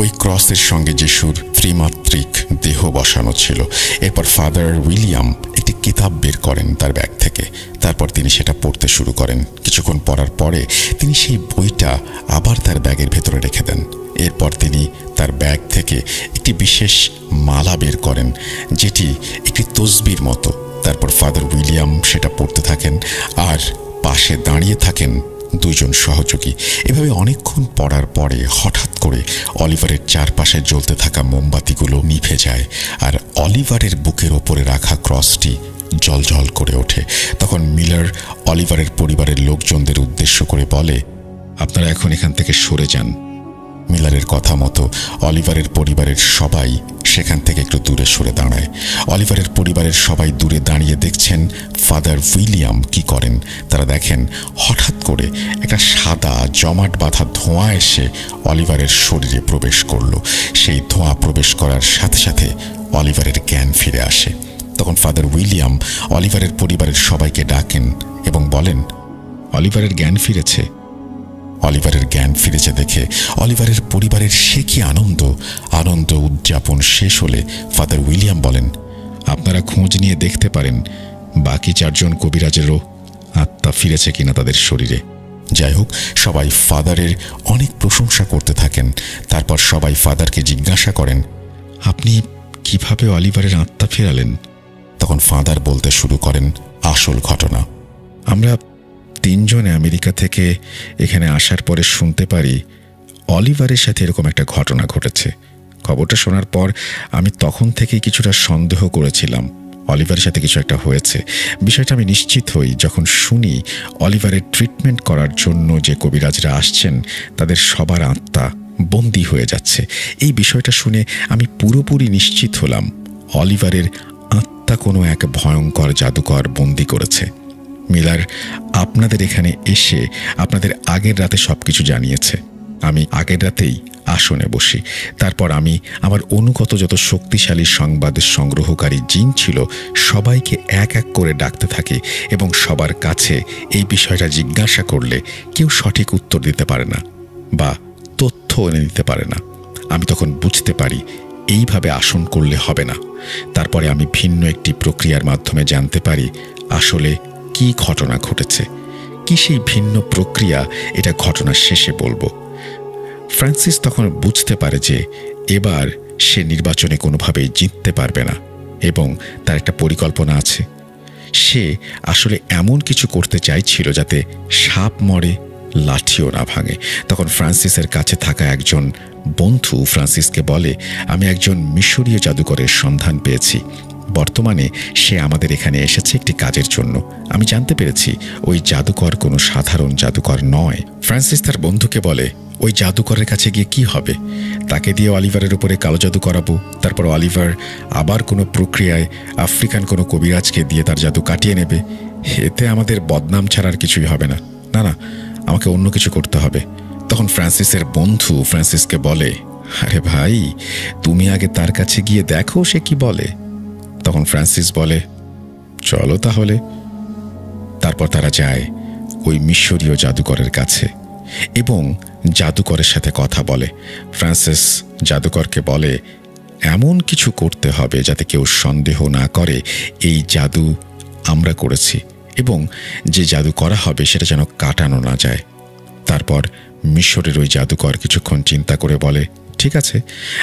ওই ক্রসের সঙ্গে যিশুর ত্রিমাত্রিক দেহ বসানো ছিল। এরপর ফাদার উইলিয়াম একটি কিতাব বের করেন তার ব্যাগ থেকে। তারপর তিনি সেটা পড়তে শুরু করেন। কিছুক্ষণ পড়ার পরে তিনি সেই বইটা আবার তার ব্যাগের ভেতরে রেখে দেন। এরপর তিনি তার ব্যাগ থেকে একটি বিশেষ মালা বের করেন, যেটি একটি তসবির মতো। তারপর ফাদার উইলিয়াম সেটা পড়তে থাকেন, আর পাশে দাঁড়িয়ে থাকেন দুইজন সহযোগী। এভাবে অনেকক্ষণ পড়ার পরে হঠাৎ করে অলিভারের চারপাশে জ্বলতে থাকা মোমবাতিগুলো নিভে যায়, আর অলিভারের বুকের ওপরে রাখা ক্রসটি জ্বলজ্বল করে ওঠে। তখন মিলার অলিভারের পরিবারের লোকজনদের উদ্দেশ্য করে বলে, আপনারা এখন এখান থেকে সরে যান। মিলারের কথা মতো অলিভারের পরিবারের সবাই সেখান থেকে একটু দূরে সরে দাঁড়ায়। অলিভারের পরিবারের সবাই দূরে দাঁড়িয়ে দেখছেন ফাদার উইলিয়াম কি করেন। তারা দেখেন হঠাৎ করে একটা সাদা জমাট বাঁধা ধোঁয়া এসে অলিভারের শরীরে প্রবেশ করল। সেই ধোঁয়া প্রবেশ করার সাথে সাথে অলিভারের জ্ঞান ফিরে আসে। তখন ফাদার উইলিয়াম অলিভারের পরিবারের সবাইকে ডাকেন এবং বলেন, অলিভারের জ্ঞান ফিরেছে। অলিভারের জ্ঞান ফিরেছে দেখে অলিভারের পরিবারের সে কি আনন্দ উদযাপন শেষ হলে ফাদার উইলিয়াম বলেন, আপনারা খোঁজ নিয়ে দেখতে পারেন বাকি চারজন কবিরাজেরও আত্মা ফিরেছে কিনা তাদের শরীরে। যাই হোক, সবাই ফাদারের অনেক প্রশংসা করতে থাকেন। তারপর সবাই ফাদারকে জিজ্ঞাসা করেন, আপনি কিভাবে অলিভারের আত্মা ফেরালেন? তখন ফাদার বলতে শুরু করেন আসল ঘটনা। আমরা তিনজন আমেরিকা থেকে এখানে আসার পরে শুনতে পারি অলিভারের সাথে এরকম একটা ঘটনা ঘটেছে। খবরটা শোনার পর আমি তখন থেকেই কিছুটা সন্দেহ করেছিলাম অলিভারের সাথে কিছু একটা হয়েছে। বিষয়টা আমি নিশ্চিত হই যখন শুনি অলিভারের ট্রিটমেন্ট করার জন্য যে কবিরাজরা আসছেন তাদের সবার আত্মা বন্দী হয়ে যাচ্ছে। এই বিষয়টা শুনে আমি পুরোপুরি নিশ্চিত হলাম অলিভারের আত্মা কোনো এক ভয়ঙ্কর জাদুকর বন্দী করেছে। মিলার আপনাদের এখানে এসে আপনাদের আগের রাতে সবকিছু জানিয়েছে। আমি আগের রাতেই আসনে বসি। তারপর আমি আমার অনুগত যত শক্তিশালী সংবাদ সংগ্রহকারী জিন ছিল সবাইকে এক এক করে ডাকতে থাকি এবং সবার কাছে এই বিষয়টা জিজ্ঞাসা করলে কেউ সঠিক উত্তর দিতে পারে না বা তথ্য এনে দিতে পারে না। আমি তখন বুঝতে পারি এইভাবে আসন করলে হবে না। তারপরে আমি ভিন্ন একটি প্রক্রিয়ার মাধ্যমে জানতে পারি আসলে কি ঘটনা ঘটেছে। কি সেই ভিন্ন প্রক্রিয়া, এটা ঘটনার শেষে বলবো। ফ্রান্সিস তখন বুঝতে পারে যে এবার সে নির্বাচনে কোনোভাবেই জিততে পারবে না এবং তার একটা পরিকল্পনা আছে। সে আসলে এমন কিছু করতে চাইছিল যাতে সাপ মরে, লাঠিও না ভাঙে। তখন ফ্রান্সিসের কাছে থাকা একজন বন্ধু ফ্রান্সিসকে বলে, আমি একজন মিশরীয় জাদুকরের সন্ধান পেয়েছি। বর্তমানে সে আমাদের এখানে এসেছে একটি কাজের জন্য। আমি জানতে পেরেছি ওই জাদুকর কোনো সাধারণ জাদুকর নয়। ফ্রান্সিস তার বন্ধুকে বলে, ওই জাদুকরের কাছে গিয়ে কি হবে? তাকে দিয়ে অলিভারের উপরে কালো জাদু করাবো, তারপর অলিভার আবার কোনো প্রক্রিয়ায় আফ্রিকান কোনো কবিরাজকে দিয়ে তার জাদু কাটিয়ে নেবে। এতে আমাদের বদনাম ছাড়ার কিছুই হবে না। না না, আমাকে অন্য কিছু করতে হবে। তখন ফ্রান্সিসের বন্ধু ফ্রান্সিসকে বলে, আরে ভাই, তুমি আগে তার কাছে গিয়ে দেখো সে কি বলে। তখন ফ্রান্সিস বলে, চলো তাহলে। তারপর তারা যায় ওই মিশরীয় জাদুকরের কাছে এবং জাদুকরের সাথে কথা বলে। ফ্রান্সিস জাদুকরকে বলে, এমন কিছু করতে হবে যাতে কেউ সন্দেহ না করে এই জাদু আমরা করেছি, এবং যে জাদু করা হবে সেটা যেন কাটানো না যায়। তারপর মিশরের ওই জাদুকর কিছুক্ষণ চিন্তা করে বলে, ঠিক আছে,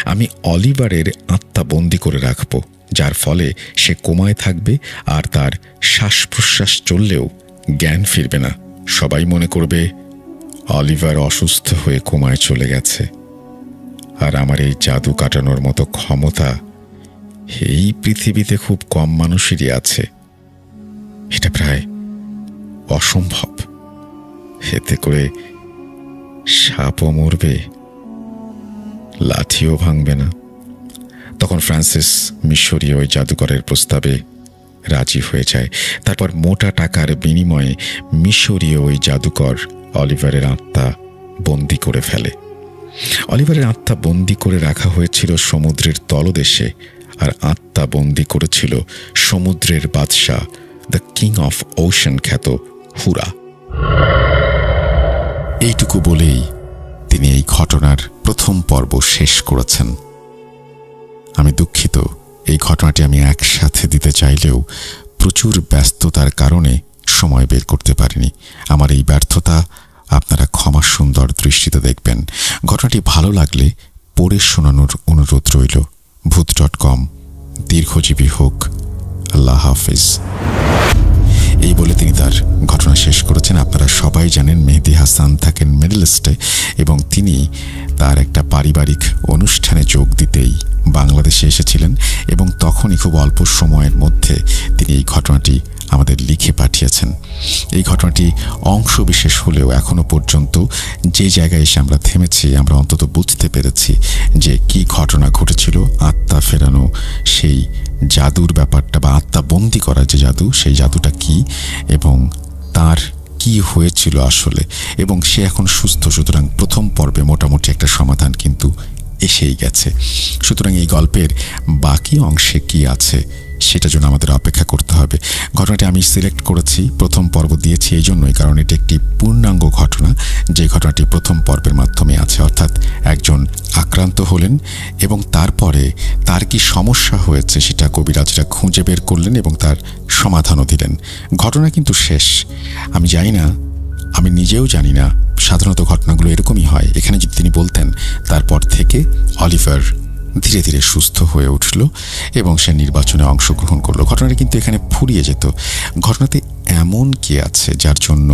আমি অলিভারের আত্মা বন্দি করে রাখব, যার ফলে সে কোমায় থাকবে আর তার শ্বাস প্রশ্বাস চললেও জ্ঞান ফিরবে না। সবাই মনে করবে অলিভার অসুস্থ হয়ে কোমায় চলে গেছে। আর আমার এই জাদু কাটানোর মতো ক্ষমতা এই পৃথিবীতে খুব কম মানুষেরই আছে। এটা প্রায় অসম্ভব। এতে করে সাপও মরবে, লাঠিও ভাঙবে না। তখন ফ্রান্সিস মিশরীয় ওই জাদুকরের প্রস্তাবে রাজি হয়ে যায়। তারপর মোটা টাকার বিনিময়ে মিশরীয় ওই জাদুকর অলিভারের আত্মা বন্দি করে ফেলে। অলিভারের আত্মা বন্দি করে রাখা হয়েছিল সমুদ্রের তলদেশে, আর আত্মা বন্দি করেছিল সমুদ্রের বাদশাহ, দ্য কিং অফ ওশান খ্যাত হুরা। এইটুকু বলেই তিনি এই ঘটনার প্রথম পর্ব শেষ করেছেন। আমি দুঃখিত, এই ঘটনাটি আমি একসাথে দিতে চাইলেও প্রচুর ব্যস্ততার কারণে সময় বের করতে পারিনি। আমার এই ব্যর্থতা আপনারা ক্ষমা সুন্দর দৃষ্টিতে দেখবেন। ঘটনাটি ভালো লাগলে পড়ে শোনানোর অনুরোধ রইল। ভূত.com দীর্ঘজীবী হোক। আল্লাহ হাফিজ। এই বলে তিনি তার ঘটনা শেষ করেছেন। আপনারা সবাই জানেন মেহেদী হাসান থাকেন মিডল ইস্টে, এবং তিনি তার একটা পারিবারিক অনুষ্ঠানে যোগ দিতেই বাংলাদেশে এসেছিলেন, এবং তখনই খুব অল্প সময়ের মধ্যে তিনি এই ঘটনাটি আমাদের লিখে পাঠিয়েছেন। এই ঘটনাটি অংশ বিশেষ হলেও এখনো পর্যন্ত যে জায়গায় এসে আমরা থেমেছি, আমরা অন্তত বুঝতে পেরেছি যে কি ঘটনা ঘটেছিল। আত্মা ফেরানো, সেই জাদুর ব্যাপারটা বা আত্মা বন্দি করার যে জাদু, সেই জাদুটা কি এবং তার কি হয়েছিল আসলে, এবং সে এখন সুস্থ। সুতরাং প্রথম পর্বে মোটামুটি একটা সমাধান কিন্তু এসেই গেছে। সুতরাং এই গল্পের বাকি অংশে কি আছে সেটা জন্য আমাদের অপেক্ষা করতে হবে। ঘটনাটি আমি সিলেক্ট করেছি, প্রথম পর্ব দিয়েছি এই জন্যই কারণ এটি একটি পূর্ণাঙ্গ ঘটনা, যে ঘটনাটি প্রথম পর্বের মাধ্যমে আছে। অর্থাৎ একজন আক্রান্ত হলেন এবং তারপরে তার কি সমস্যা হয়েছে সেটা কবিরাজরা খুঁজে বের করলেন এবং তার সমাধানও দিলেন। ঘটনা কিন্তু শেষ। আমি জানি না, আমি নিজেও জানি না, সাধারণত ঘটনাগুলো এরকমই হয়। এখানে যদি তিনি বলতেন তারপর থেকে অলিভার ধীরে ধীরে সুস্থ হয়ে উঠল এবং সে নির্বাচনে অংশগ্রহণ করলো, ঘটনাটা কিন্তু এখানে ফুরিয়ে যেত। ঘটনাতে এমন কি আছে যার জন্য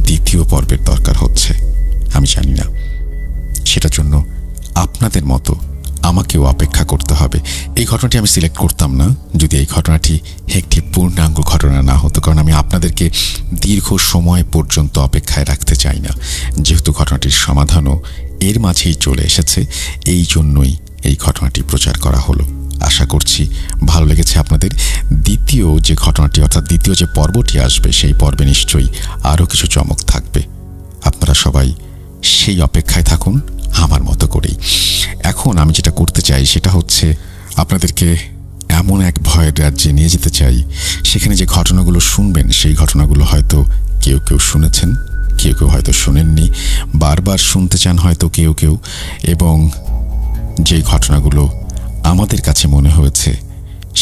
দ্বিতীয় পর্বের দরকার হচ্ছে? আমি জানি না। সেটার জন্য আপনাদের মতো আমাকেও অপেক্ষা করতে হবে। এই ঘটনাটি আমি সিলেক্ট করতাম না যদি এই ঘটনাটি একটি পূর্ণাঙ্গ ঘটনা না হতো, কারণ আমি আপনাদেরকে দীর্ঘ সময় পর্যন্ত অপেক্ষায় রাখতে চাই না। যেহেতু ঘটনাটির সমাধানও এর মাঝেই চলে এসেছে, এই জন্যই এই ঘটনাটি প্রচার করা হলো। আশা করছি ভালো লেগেছে আপনাদের। দ্বিতীয় যে ঘটনাটি অর্থাৎ দ্বিতীয় যে পর্বটি আসবে, সেই পর্বে নিশ্চয়ই আরও কিছু চমক থাকবে। আপনারা সবাই সেই অপেক্ষায় থাকুন আমার মতো করেই। এখন আমি যেটা করতে চাই সেটা হচ্ছে আপনাদেরকে এমন এক ভয়ের রাজ্যে নিয়ে যেতে চাই, সেখানে যে ঘটনাগুলো শুনবেন সেই ঘটনাগুলো হয়তো কেউ কেউ শুনেছেন, কেউ কেউ হয়তো শোনেননি, বারবার শুনতে চান হয়তো কেউ কেউ, এবং যে ঘটনাগুলো আমাদের কাছে মনে হয়েছে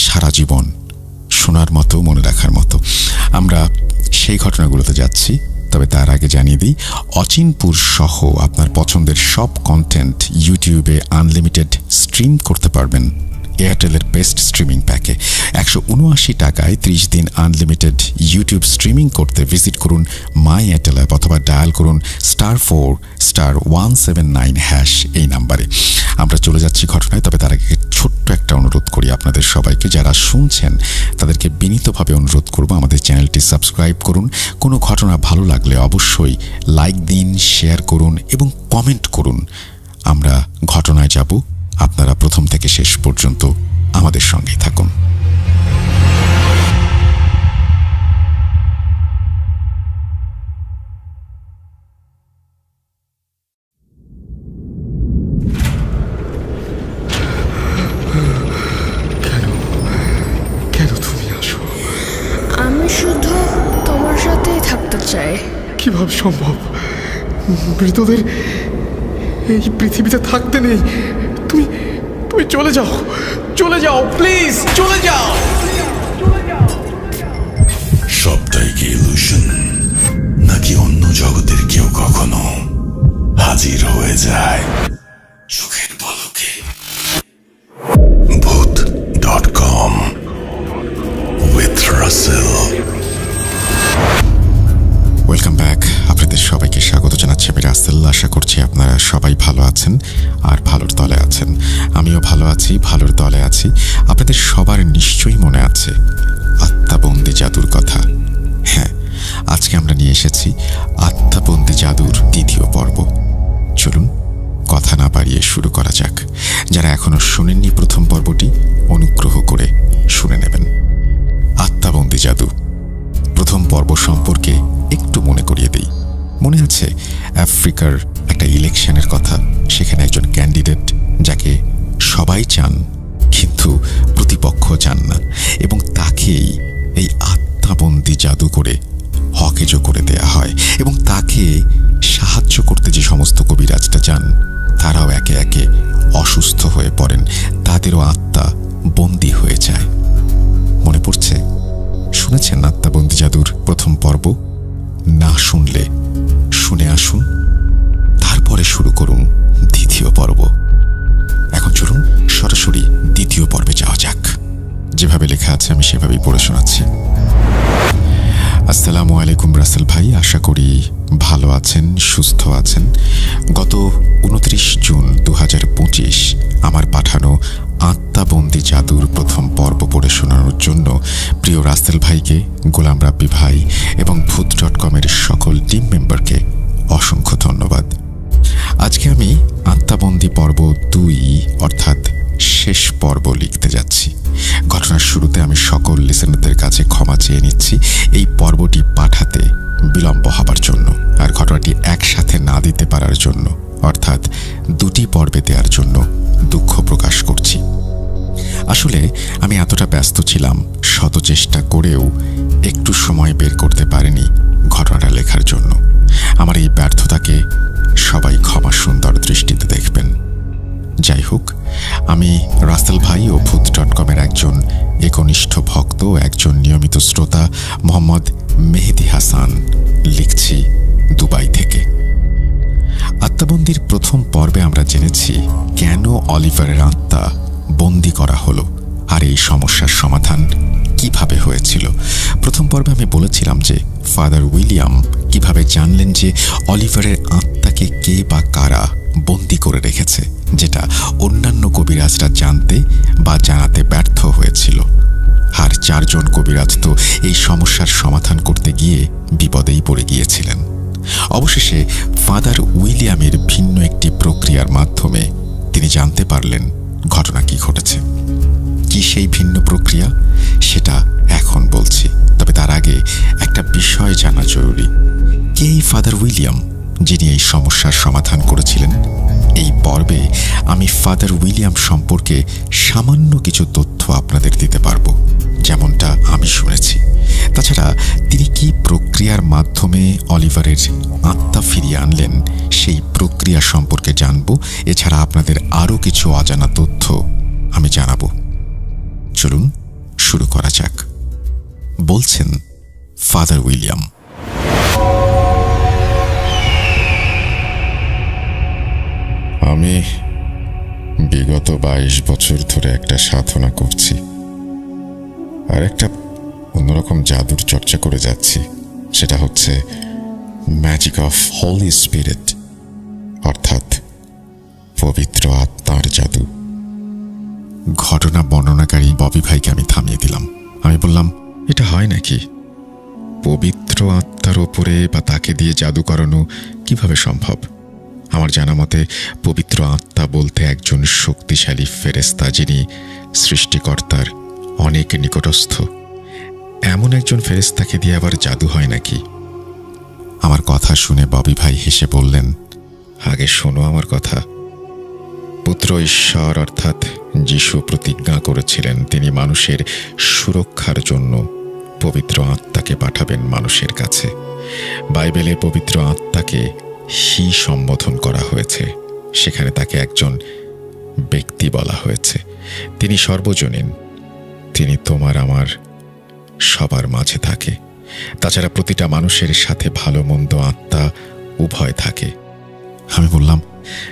সারা জীবন শোনার মতো, মনে রাখার মতো। আমরা সেই ঘটনাগুলোতে যাচ্ছি। তবে তার আগে জানিয়ে দিই, অচিনপুর সহ আপনার পছন্দের সব কন্টেন্ট ইউটিউবে আনলিমিটেড স্ট্রিম করতে পারবেন এয়ারটেলের বেস্ট স্ট্রিমিং প্যাকে। 179 টাকায় 30 দিন আনলিমিটেড ইউটিউব স্ট্রিমিং করতে ভিজিট করুন মাই এয়ারটেল অ্যাপ অথবা ডায়াল করুন *4*179# এই নাম্বারে। আমরা চলে যাচ্ছি ঘটনায়, তবে তার আগে ছোট্ট একটা অনুরোধ করি আপনাদের সবাইকে, যারা শুনছেন তাদেরকে বিনীতভাবে অনুরোধ করব আমাদের চ্যানেলটি সাবস্ক্রাইব করুন। কোনো ঘটনা ভালো লাগলে অবশ্যই লাইক দিন, শেয়ার করুন এবং কমেন্ট করুন। আমরা ঘটনায় যাব, আপনারা প্রথম থেকে শেষ পর্যন্ত আমাদের সঙ্গেই থাকুন। কেন তুমি আসো? আমি শুধু তোমার সাথেই থাকতে চাই। কিভাবে সম্ভব? মৃতদের এই পৃথিবীতে থাকতে নেই। তুমি তুমি চলে যাও, চলে যাও, প্লিজ চলে যাও। সবটাই কি ইলুশন, নাকি অন্য জগতের কেউ কখনো হাজির হয়ে যায় চোখের পলকে? ভূত.com with রাসেল। Welcome back. আপনাদের সবাইকে স্বাগত জানাচ্ছি আমি রাসেল। আশা করছি আপনারা সবাই ভালো আছেন আর ভালোর দলে আছেন। আমিও ভালো আছি, ভালোর দলে আছি। আপনাদের সবার নিশ্চয়ই মনে আছে আত্মাবন্দি জাদুর কথা। হ্যাঁ, আজকে আমরা নিয়ে এসেছি আত্মাবন্দি জাদুর দ্বিতীয় পর্ব। চলুন কথা না বাড়িয়ে শুরু করা যাক। যারা এখনো শোনেননি প্রথম পর্বটি, অনুগ্রহ করে শুনে নেবেন। আত্মাবন্দি জাদু প্রথম পর্ব সম্পর্কে একটু মনে করিয়ে দেই। মনে আছে আফ্রিকার একটা ইলেকশনের কথা? সেখানে একজন ক্যান্ডিডেট যাকে সবাই চান কিন্তু প্রতিপক্ষ চান না, এবং তাকেই এই আত্মাবন্দি জাদু করে হকেজো করে দেয়া হয়। এবং তাকে সাহায্য করতে যে সমস্ত কবিরাজটা চান তারাও একে একে অসুস্থ হয়ে পড়েন, তাদেরও আত্মা বন্দী হয়ে যায়। মনে পড়ছে? শুনেছেন আত্মাবন্দি জাদুর প্রথম পর্ব? না শুনলে শুনে আসুন, তারপরে শুরু করুন দ্বিতীয় পর্ব। এখন চলুন সরাসরি দ্বিতীয় পর্বে যাওয়া যাক। যেভাবে লেখা আছে আমি সেভাবেই পড়ে শোনাচ্ছি। আসসালামু আলাইকুম রাসেল ভাই, আশা করি ভালো আছেন, সুস্থ আছেন। গত 29 জুন 2025 আমার পাঠানো আত্মাবন্দি জাদুর প্রথম পর্ব পড়ে শোনানোর জন্য প্রিয় রাসেল ভাইকে, গোলাম রাব্বি ভাই এবং ভূত.com-এর সকল টিম মেম্বারকে অসংখ্য ধন্যবাদ। আজকে আমি আত্মাবন্দি পর্ব 2 অর্থাৎ শেষ পর্ব লিখতে যাচ্ছি। ঘটনার শুরুতে আমি সকল লিসেনারদের কাছে ক্ষমা চেয়ে নিচ্ছি এই পর্বটি পাঠাতে বিলম্ব হবার জন্য, আর ঘটনাটি একসাথে না দিতে পারার জন্য, অর্থাৎ 2টি পর্বে দেওয়ার জন্য দুঃখ প্রকাশ করছি। আসলে আমি এতটা ব্যস্ত ছিলাম, শত চেষ্টা করেও একটু সময় বের করতে পারিনি ঘটনাটা লেখার জন্য। আমার এই ব্যর্থতাকে সবাই ক্ষমা সুন্দর দৃষ্টিতে দেখবেন। যাই হোক, আমি রাসেল ভাই ও ভূত.com-এর একজন একনিষ্ঠ ভক্ত ও একজন নিয়মিত শ্রোতা মোহাম্মদ মেহেদি হাসান লিখছি দুবাই থেকে। আত্মাবন্দির প্রথম পর্বে আমরা জেনেছি কেন অলিভারের আত্মা বন্দি করা হলো আর এই সমস্যার সমাধান কিভাবে হয়েছিল। প্রথম পর্বে আমি বলেছিলাম যে ফাদার উইলিয়াম কিভাবে জানলেন যে অলিভারের আত্মাকে কে বা কারা বন্দি করে রেখেছে, যেটা অন্যান্য কবিরাজরা জানতে বা জানাতে ব্যর্থ হয়েছিল। আর 4 জন কবিরাজ তো এই সমস্যার সমাধান করতে গিয়ে বিপদেই পড়ে গিয়েছিলেন। অবশেষে ফাদার উইলিয়ামের ভিন্ন একটি প্রক্রিয়ার মাধ্যমে তিনি জানতে পারলেন ঘটনা কি ঘটেছে। কি সেই ভিন্ন প্রক্রিয়া সেটা এখন বলছি, তবে তার আগে একটা বিষয় জানা জরুরি। কে এই ফাদার উইলিয়াম যিনি এই সমস্যার সমাধান করেছিলেন? এই পর্বে আমি ফাদার উইলিয়াম সম্পর্কে সামান্য কিছু তথ্য আপনাদের দিতে পারবো, যেমনটা আমি শুনেছি। তাছাড়া তিনি কি প্রক্রিয়ার মাধ্যমে অলিভারের আত্মা ফিরিয়ে আনলেন সেই প্রক্রিয়া সম্পর্কে জানব। এছাড়া আপনাদের আরও কিছু অজানা তথ্য আমি জানাবো। চলুন শুরু করা যাক। বলছেন ফাদার উইলিয়াম। আমি বিগত 22 বছর ধরে একটা সাধনা করছি, আর একটা অন্যরকম জাদুর চর্চা করে যাচ্ছি। সেটা হচ্ছে ম্যাজিক অফ হোলি স্পিরিট, অর্থাৎ পবিত্র আত্মার জাদু। ঘটনা বর্ণনাকারী ববি ভাইকে আমি থামিয়ে দিলাম। আমি বললাম, এটা হয় নাকি? পবিত্র আত্মার ওপরে বা তাকে দিয়ে জাদু করানো কিভাবে সম্ভব? আমার জানা মতে পবিত্র আত্মা বলতে একজন শক্তিশালী ফেরেশতা, যিনি সৃষ্টিকর্তার অনেক নিকটস্থ। এমন একজন ফেরেশতাকে দিয়ে আবার জাদু হয় নাকি? আমার কথা শুনে ববি ভাই হেসে বললেন, আগে শোনো আমার কথা। পুত্র ঈশ্বর অর্থাৎ যিশু প্রতিজ্ঞা করেছিলেন তিনি মানুষের সুরক্ষার জন্য পবিত্র আত্মাকে পাঠাবেন মানুষের কাছে। বাইবেলে পবিত্র আত্মাকে হি সম্বোধন করা হয়েছে। সেখানে তাকে একজন ব্যক্তি বলা হয়েছে। তিনি সর্বজনীন। তিনি তোমার আমার সবার মাঝে থাকে। তাছাড়া প্রতিটা মানুষের সাথে ভালো মন্দ আত্মা উভয় থাকে। আমি বললাম,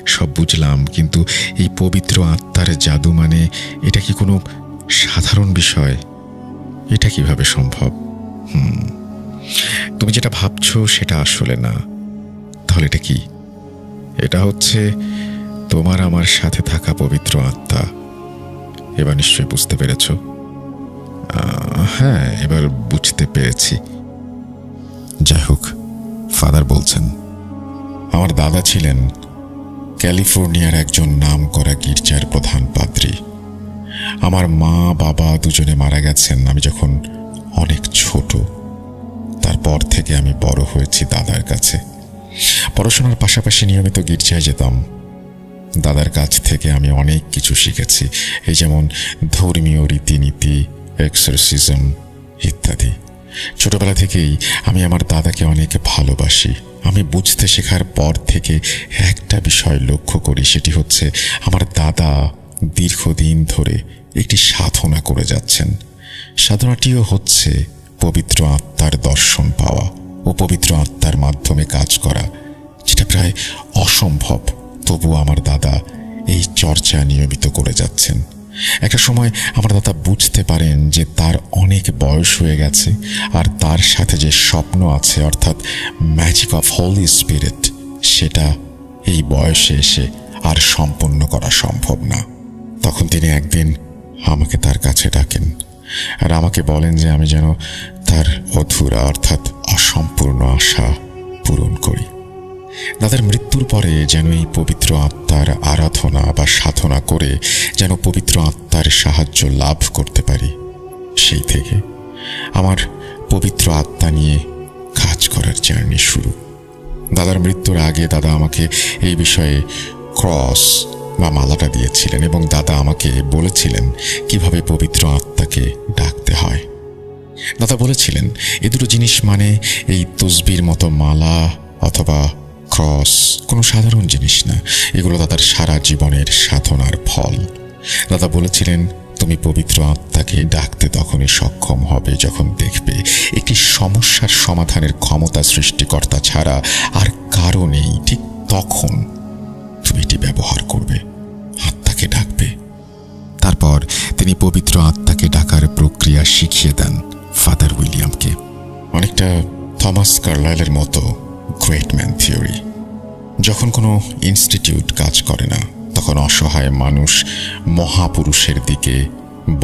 সব বুঝলাম, কিন্তু এই পবিত্র আত্মার জাদু মানে এটা কি কোনো সাধারণ বিষয়? এটা কিভাবে সম্ভব? তুমি যেটা ভাবছো সেটা আসলে না। তাহলে এটা কি? এটা হচ্ছে তোমার আমার সাথে থাকা পবিত্র আত্মা। এবার নিশ্চয়ই বুঝতে পেরেছ? হ্যাঁ, এবার বুঝতে পেরেছি। যাই হোক, ফাদার বলছেন, আমার দাদা ছিলেন ক্যালিফোর্নিয়ার একজন নামকরা গির্জার প্রধান পাদ্রী। আমার মা বাবা দুজনে মারা গেছেন আমি যখন অনেক ছোট। তারপর থেকে আমি বড় হয়েছি দাদার কাছে। পড়াশোনার পাশাপাশি নিয়মিত গির্জায় যেতাম। দাদার কাছ থেকে আমি অনেক কিছু শিখেছি, এই যেমন ধর্মীয় রীতিনীতি, এক্সারসিজম ইত্যাদি। ছোটবেলা থেকেই আমি আমার দাদাকে অনেক ভালোবাসি। আমি বুঝতে শেখার পর থেকে একটা বিষয় লক্ষ্য করি, সেটি হচ্ছে আমার দাদা দীর্ঘদিন ধরে একটি সাধনা করে যাচ্ছেন। সাধনাটিও হচ্ছে পবিত্র আত্মার দর্শন পাওয়া ও পবিত্র আত্মার মাধ্যমে কাজ করা, যেটা প্রায় অসম্ভব। তবু আমার দাদা এই চর্চা নিয়মিত করে যাচ্ছেন। একটা সময় আমার দাদা বুঝতে পারেন যে তার অনেক বয়স হয়ে গেছে, আর তার সাথে যে স্বপ্ন আছে অর্থাৎ ম্যাজিক অফ হোলি স্পিরিট, সেটা এই বয়সে এসে আর সম্পন্ন করা সম্ভব না। তখন তিনি একদিন আমাকে তার কাছে ডাকেন আর আমাকে বলেন যে আমি যেন তার অধুরা অর্থাৎ অসম্পূর্ণ আশা পূরণ করি। দাদার মৃত্যুর পরে যেন এই পবিত্র আত্মার আরাধনা বা সাধনা করে যেন পবিত্র আত্মার সাহায্য লাভ করতে পারি। সেই থেকে আমার পবিত্র আত্মা নিয়ে কাজ করার জার্নি শুরু। দাদার মৃত্যুর আগে দাদা আমাকে এই বিষয়ে ক্রস বা মালাটা দিয়েছিলেন এবং দাদা আমাকে বলেছিলেন কিভাবে পবিত্র আত্মাকে ডাকতে হয়। দাদা বলেছিলেন এই দুটো জিনিস মানে এই তসবির মতো মালা অথবা ক্রস কোনো সাধারণ জিনিস না, এগুলো দাদার সারা জীবনের সাধনার ফল। দাদা বলেছিলেন তুমি পবিত্র আত্মাকে ডাকতে তখনই সক্ষম হবে যখন দেখবে একটি সমস্যার সমাধানের ক্ষমতা সৃষ্টিকর্তা ছাড়া আর কারো নেই। ঠিক তখন তুমি এটি ব্যবহার করবে, আত্মাকে ডাকবে। তারপর তিনি পবিত্র আত্মাকে ডাকার প্রক্রিয়া শিখিয়ে দেন ফাদার উইলিয়ামকে। অনেকটা থমাস কার্লাইলের মতো গ্রেট ম্যান থিওরি। যখন কোনো ইনস্টিটিউট কাজ করে না তখন অসহায় মানুষ মহাপুরুষের দিকে,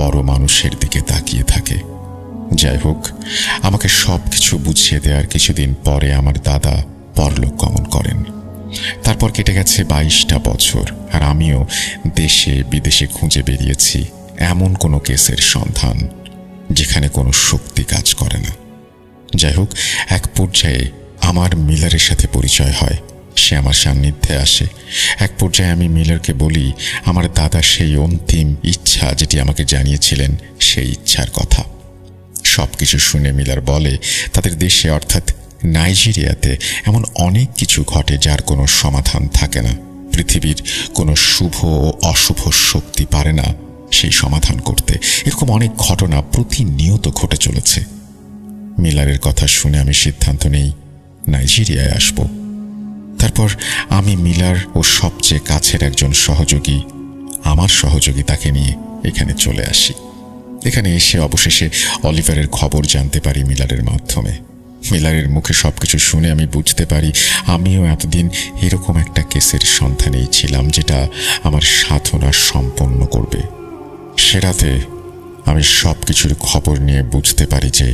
বড় মানুষের দিকে তাকিয়ে থাকে। যাই হোক, আমাকে সব কিছু বুঝিয়ে দেওয়ার কিছুদিন পরে আমার দাদা পরলোক গমন করেন। তারপর কেটে গেছে 22টা বছর, আর আমিও দেশে বিদেশে খুঁজে বেরিয়েছি এমন কোনো কেসের সন্ধান যেখানে কোনো শক্তি কাজ করে না। যাই হোক, এক পর্যায়ে আমার মিলারের সাথে পরিচয় হয়। সে আমার সান্নিধ্যে আসে। এক পর্যায়ে আমি মিলারকে বলি আমার দাদা সেই অন্তিম ইচ্ছা যেটি আমাকে জানিয়েছিলেন সেই ইচ্ছার কথা। সবকিছু শুনে মিলার বলে তাদের দেশে অর্থাৎ নাইজেরিয়াতে এমন অনেক কিছু ঘটে যার কোনো সমাধান থাকে না। পৃথিবীর কোনো শুভ ও অশুভ শক্তি পারে না সেই সমাধান করতে। এরকম অনেক ঘটনা প্রতিনিয়ত ঘটে চলেছে। মিলারের কথা শুনে আমি সিদ্ধান্ত নেই নাইজেরিয়ায় আসব। তারপর আমি মিলার ও সবচেয়ে কাছের একজন সহযোগী আমার সহযোগিতাকে নিয়ে এখানে চলে আসি। এখানে এসে অবশেষে অলিভারের খবর জানতে পারি মিলারের মাধ্যমে। মিলারের মুখে সবকিছু শুনে আমি বুঝতে পারি আমিও এতদিন এরকম একটা কেসের সন্ধানেই ছিলাম যেটা আমার সাধনা সম্পন্ন করবে। সে রাতে আমি সবকিছুর খবর নিয়ে বুঝতে পারি যে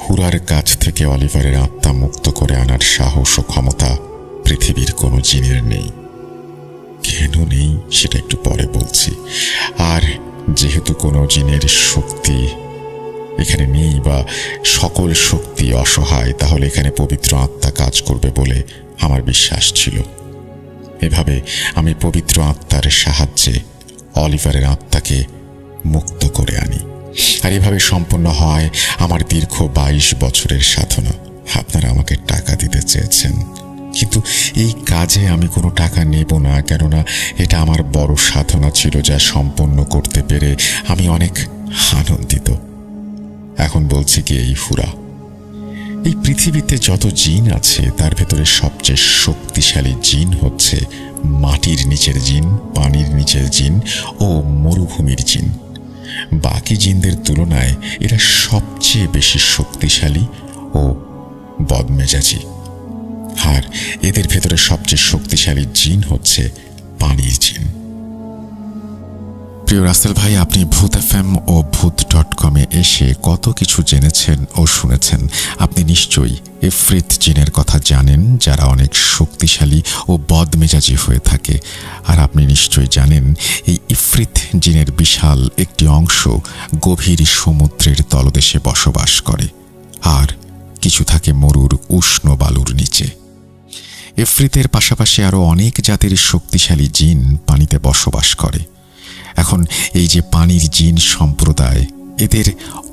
হুরার কাছ থেকে অলিভারের আত্মা মুক্ত করে আনার সাহস ও ক্ষমতা পৃথিবীর কোনো জিনের নেই। কেন নেই সেটা একটু পরে বলছি। আর যেহেতু কোনো জিনের শক্তি এখানে নেই বা সকল শক্তি অসহায়, তাহলে এখানে পবিত্র আত্মা কাজ করবে বলে আমার বিশ্বাস ছিল। এভাবে আমি পবিত্র আত্মার সাহায্যে অলিভারের আত্মাকে মুক্ত করে আনি। আর এভাবে সম্পন্ন হয় আমার দীর্ঘ 22 বছরের সাধনা। আপনারা আমাকে টাকা দিতে চেয়েছেন, কিন্তু এই কাজে আমি কোনো টাকা নেব না, কেননা এটা আমার বড় সাধনা ছিল যা সম্পন্ন করতে পেরে আমি অনেক আনন্দিত। এখন বলছি কি, এই হুরা, এই পৃথিবীতে যত জিন আছে তার ভেতরে সবচেয়ে শক্তিশালী জিন হচ্ছে মাটির নিচের জিন, পানির নিচের জিন ও মরুভূমির জিন। বাকি জিনদের তুলনায় এরা সবচেয়ে বেশি শক্তিশালী ও বদমেজাজি। আর এদের ভেতরে সবচেয়ে শক্তিশালী জিন হচ্ছে পানির জিন। প্রিয় রাসেল ভাই, আপনি ভূত FM ও ভূত.com-এ এসে কত কিছু জেনেছেন ও শুনেছেন। আপনি নিশ্চয়ই ইফরিত জিনের কথা জানেন, যারা অনেক শক্তিশালী ও বদমেজাজি হয়ে থাকে। আর আপনি নিশ্চয়ই জানেন এই ইফরিত জিনের বিশাল একটি অংশ গভীর সমুদ্রের তলদেশে বসবাস করে, আর কিছু থাকে মরুর উষ্ণ বালুর নিচে। ইফরিতের পাশাপাশি আরও অনেক জাতের শক্তিশালী জিন পানিতে বসবাস করে। এখন এই যে পানির জিন সম্প্রদায়, এদের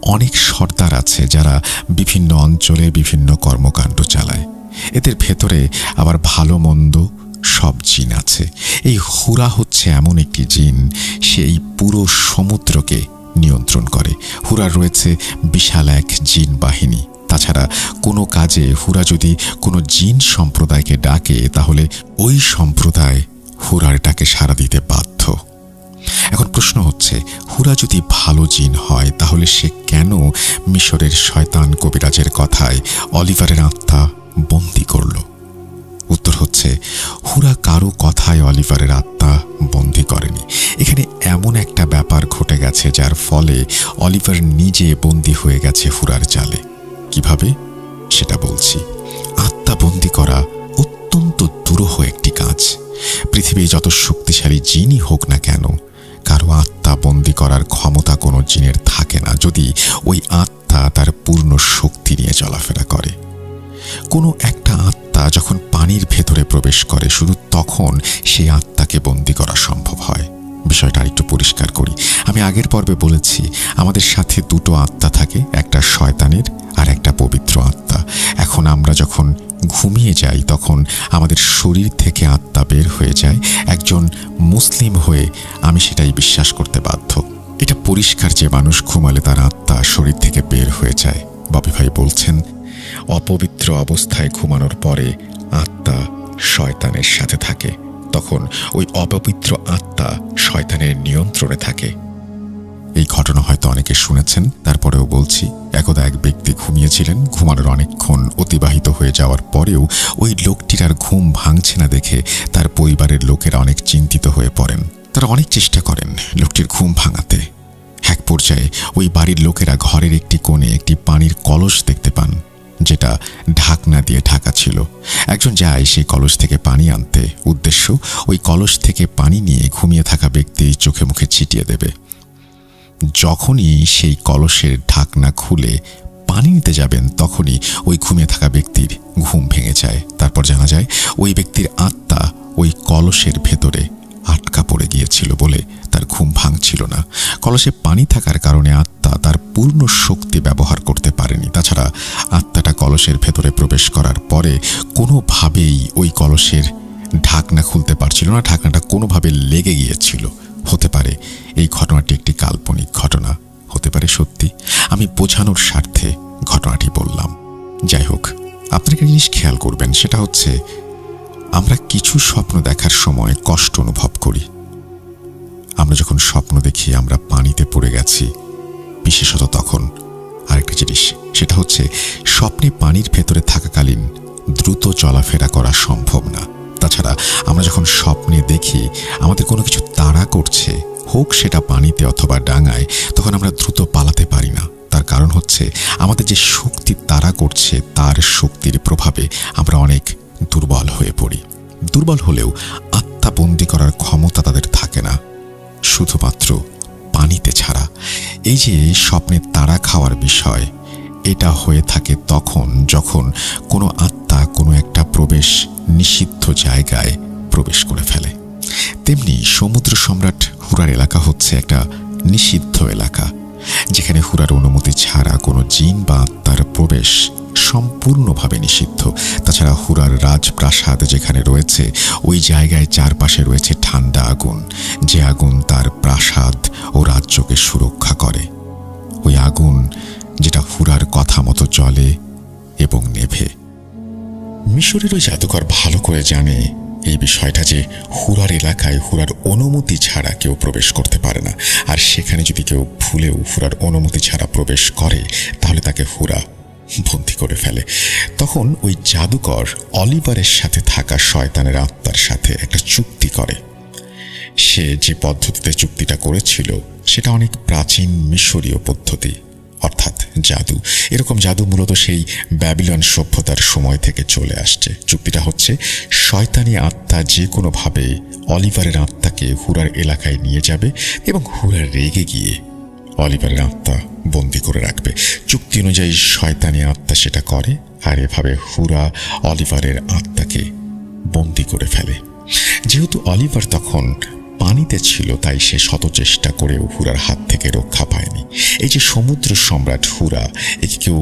অনেক সর্দার আছে যারা বিভিন্ন অঞ্চলে বিভিন্ন কর্মকাণ্ড চালায়। এদের ভেতরে আবার ভালো মন্দ সব জিন আছে। এই হুরা হচ্ছে এমন একটি জিন, সে এই পুরো সমুদ্রকে নিয়ন্ত্রণ করে। হুরার রয়েছে বিশাল এক জিন বাহিনী। তাছাড়া কোনো কাজে হুরা যদি কোনো জিন সম্প্রদায়কে ডাকে, তাহলে ওই সম্প্রদায় হুরার ডাকে সাড়া দিতে বাধ্য। এখন প্রশ্ন হচ্ছে, হুরা যদি ভালো জিন হয় তাহলে সে কেন মিশরের শয়তান কবিরাজের কথায় অলিভারের আত্মা বন্দী করল? উত্তর হচ্ছে, হুরা কারো কথায় অলিভারের আত্মা বন্দী করেনি। এখানে এমন একটা ব্যাপার ঘটে গেছে যার ফলে অলিভার নিজে বন্দী হয়ে গেছে হুরার জালে। কিভাবে সেটা বলছি। আত্মা বন্দী করা অত্যন্ত দুরূহ একটি কাজ। পৃথিবীর যত শক্তিশালী জিনই হোক না কেন, কারো আত্মা বন্দী করার ক্ষমতা কোনো জিনের থাকে না যদি ওই আত্মা তার পূর্ণ শক্তি নিয়ে চলাফেরা করে। কোনো একটা আত্মা যখন পানির ভেতরে প্রবেশ করে, শুধু তখন সেই আত্মাকে বন্দী করা সম্ভব হয়। বিষয়টা আরেকটু পরিষ্কার করি। আমি আগের পর্বে বলেছি আমাদের সাথে দুটো আত্মা থাকে, একটা শয়তানের আর একটা পবিত্র আত্মা। এখন আমরা যখন ঘুমিয়ে যাই তখন আমাদের শরীর থেকে আত্মা বের হয়ে যায়। একজন মুসলিম হয়ে আমি সেটাই বিশ্বাস করতে বাধ্য। এটা পরিষ্কার যে মানুষ ঘুমালে তার আত্মা শরীর থেকে বের হয়ে যায়। ববি ভাই বলছেন, অপবিত্র অবস্থায় ঘুমানোর পরে আত্মা শয়তানের সাথে থাকে, তখন ওই অপবিত্র আত্মা শয়তানের নিয়ন্ত্রণে থাকে। এই ঘটনা হয়তো অনেকে শুনেছেন, তারপরেও বলছি। একদা এক ব্যক্তি ঘুমিয়েছিলেন। ঘুমানোর অনেকক্ষণ অতিবাহিত হয়ে যাওয়ার পরেও ওই লোকটির আর ঘুম ভাঙছে না দেখে তার পরিবারের লোকেরা অনেক চিন্তিত হয়ে পড়েন। তারা অনেক চেষ্টা করেন লোকটির ঘুম ভাঙাতে। এক পর্যায়ে ওই বাড়ির লোকেরা ঘরের একটি কোণে একটি পানির কলস দেখতে পান, যেটা ঢাকনা দিয়ে ঢাকা ছিল। একজন যায় সেই কলস থেকে পানি আনতে। উদ্দেশ্য ওই কলস থেকে পানি নিয়ে ঘুমিয়ে থাকা ব্যক্তির চোখে মুখে ছিটিয়ে দেবে। যখনই সেই কলসের ঢাকনা খুলে পানি নিতে যাবেন, তখনই ওই ঘুমিয়ে থাকা ব্যক্তির ঘুম ভেঙে যায়। তারপর জানা যায় ওই ব্যক্তির আত্মা ওই কলসের ভেতরে আটকা পড়ে গিয়েছিল বলে তার ঘুম ভাঙছিল না। কলসে পানি থাকার কারণে আত্মা তার পূর্ণ শক্তি ব্যবহার করতে পারেনি। তাছাড়া আত্মাটা কলসের ভেতরে প্রবেশ করার পরে কোনোভাবেই ওই কলসের ঢাকনা খুলতে পারছিল না। ঢাকনাটা কোনোভাবে লেগে গিয়েছিল। হতে পারে এই ঘটনাটি একটি কাল্পনিক ঘটনা, হতে পারে সত্যি। আমি বোঝানোর স্বার্থে ঘটনাটি বললাম। যাই হোক, আপনারা একটা জিনিস খেয়াল করবেন, সেটা হচ্ছে আমরা কিছু স্বপ্ন দেখার সময় কষ্ট অনুভব করি, আমরা যখন স্বপ্ন দেখি আমরা পানিতে পড়ে গেছি, বিশেষত তখন আরেকটা জিনিস, সেটা হচ্ছে স্বপ্নে পানির ভেতরে থাকাকালীন দ্রুত চলাফেরা করা সম্ভব না। তাছাড়া আমরা যখন স্বপ্নে দেখি আমাদের কোনো কিছু তাড়া করছে, হোক সেটা পানিতে অথবা ডাঙায়, তখন আমরা দ্রুত পালাতে পারি না। তার কারণ হচ্ছে আমাদের যে শক্তি তাড়া করছে তার শক্তির প্রভাবে আমরা অনেক দুর্বল হয়ে পড়ি। দুর্বল হলেও আত্মা বন্দী করার ক্ষমতা তাদের থাকে না, শুধুমাত্র পানিতে ছাড়া। এই যে স্বপ্নে তাড়া খাওয়ার বিষয়, এটা হয়ে থাকে তখন যখন কোনো আত্মা কোনো একটা প্রবেশ নিষিদ্ধ জায়গায় প্রবেশ করে ফেলে। তেমনি সমুদ্র সম্রাট হুরার এলাকা হচ্ছে একটা নিষিদ্ধ এলাকা, যেখানে হুরার অনুমতি ছাড়া কোনো জিন বা আত্মার প্রবেশ সম্পূর্ণভাবে নিষিদ্ধ। তাছাড়া হুরার রাজপ্রাসাদ যেখানে রয়েছে, ওই জায়গায় চারপাশে রয়েছে ঠান্ডা আগুন, যে আগুন তার প্রাসাদ ও রাজ্যকে সুরক্ষা করে। ওই আগুন যেটা হুরার কথা মতো জ্বলে এবং নেভে। মিশরের ওই জাদুকর ভালো করে জানে এই বিষয়টা, যে হুরার এলাকায় হুরার অনুমতি ছাড়া কেউ প্রবেশ করতে পারে না। আর সেখানে যদি কেউ ভুলেও হুরার অনুমতি ছাড়া প্রবেশ করে, তাহলে তাকে হুরা বন্দী করে ফেলে। তখন ওই জাদুকর অলিভারের সাথে থাকা শয়তানের আত্মার সাথে একটা চুক্তি করে। সে যে পদ্ধতিতে চুক্তিটা করেছিল সেটা অনেক প্রাচীন মিশরীয় পদ্ধতি, অর্থাৎ জাদু। এরকম জাদু মূলত সেই ব্যাবিলন সভ্যতার সময় থেকে চলে আসছে। চুক্তিটা হচ্ছে শয়তানি আত্মা যে কোনোভাবে অলিভারের আত্মাকে হুরার এলাকায় নিয়ে যাবে এবং হুরা রেগে গিয়ে অলিভারের আত্মা বন্দী করে রাখবে। চুক্তি অনুযায়ী শয়তানি আত্মা সেটা করে, আর এভাবে হুরা অলিভারের আত্মাকে বন্দী করে ফেলে। যেহেতু অলিভার তখন পানিতে ছিল, তাই সে শত চেষ্টা করেও হুরার হাত থেকে রক্ষা পায়নি। এই যে সমুদ্র সম্রাট হুরা, একে কেউ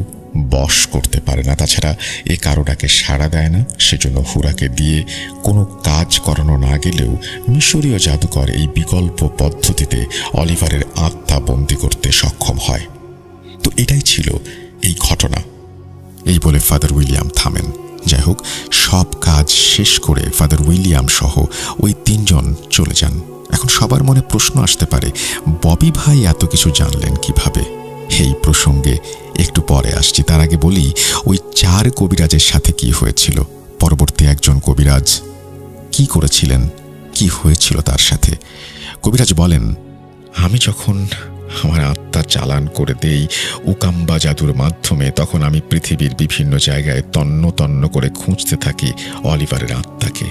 বশ করতে পারে না। তাছাড়া এ কারোটাকে সাড়া দেয় না, সেজন্য হুরাকে দিয়ে কোনো কাজ করানো না গেলেও মিশরীয় জাদুকর এই বিকল্প পদ্ধতিতে অলিভারের আত্মা বন্দী করতে সক্ষম হয়। তো এটাই ছিল এই ঘটনা। এই বলে ফাদার উইলিয়াম থামেন। যাই হোক, সব কাজ শেষ করে ফাদার উইলিয়াম সহ ওই তিনজন চলে যান। এখন সবার মনে প্রশ্ন আসতে পারে, ববি ভাই এত কিছু জানলেন কিভাবে? এই প্রসঙ্গে একটু পরে আসছি। তার আগে বলি, ওই 4 কবিরাজের সাথে কি হয়েছিল। পরবর্তী একজন কবিরাজ কি করেছিলেন, কি হয়েছিল তার সাথে। কবিরাজ বলেন, আমি যখন আমার আত্মা চালান করে দেই উকাম্বা জাদুর মাধ্যমে, তখন আমি পৃথিবীর বিভিন্ন জায়গায় তন্ন তন্ন করে খুঁজতে থাকি অলিভারের আত্মাকে।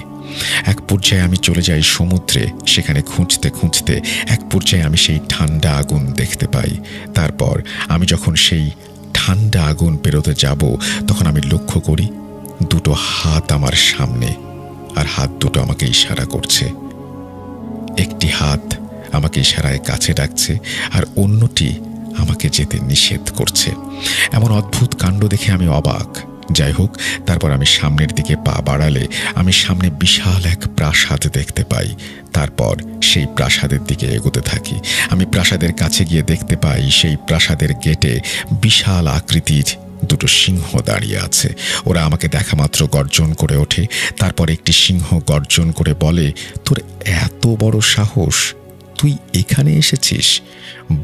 এক পর্যায়ে আমি চলে যাই সমুদ্রে, সেখানে খুঁজতে খুঁজতে এক পর্যায়ে আমি সেই ঠান্ডা আগুন দেখতে পাই। তারপর আমি যখন সেই ঠান্ডা আগুন পেরোতে যাব, তখন আমি লক্ষ্য করি 2টো হাত আমার সামনে, আর হাত দুটো আমাকে ইশারা করছে। একটি হাত আমাকে ইশারায় কাছে ডাকছে, আর অন্যটি আমাকে যেতে নিষেধ করছে। এমন অদ্ভুত কাণ্ড দেখে আমি অবাক। যাই হোক, তারপর আমি সামনের দিকে পা বাড়ালে আমি সামনে বিশাল এক প্রাসাদ দেখতে পাই। তারপর সেই প্রাসাদের দিকে এগোতে থাকি। আমি প্রাসাদের কাছে গিয়ে দেখতে পাই সেই প্রাসাদের গেটে বিশাল আকৃতির 2টো সিংহ দাঁড়িয়ে আছে। ওরা আমাকে দেখা মাত্র গর্জন করে ওঠে। তারপর একটি সিংহ গর্জন করে বলে, তোর এত বড় সাহস, তুই এখানে এসেছিস?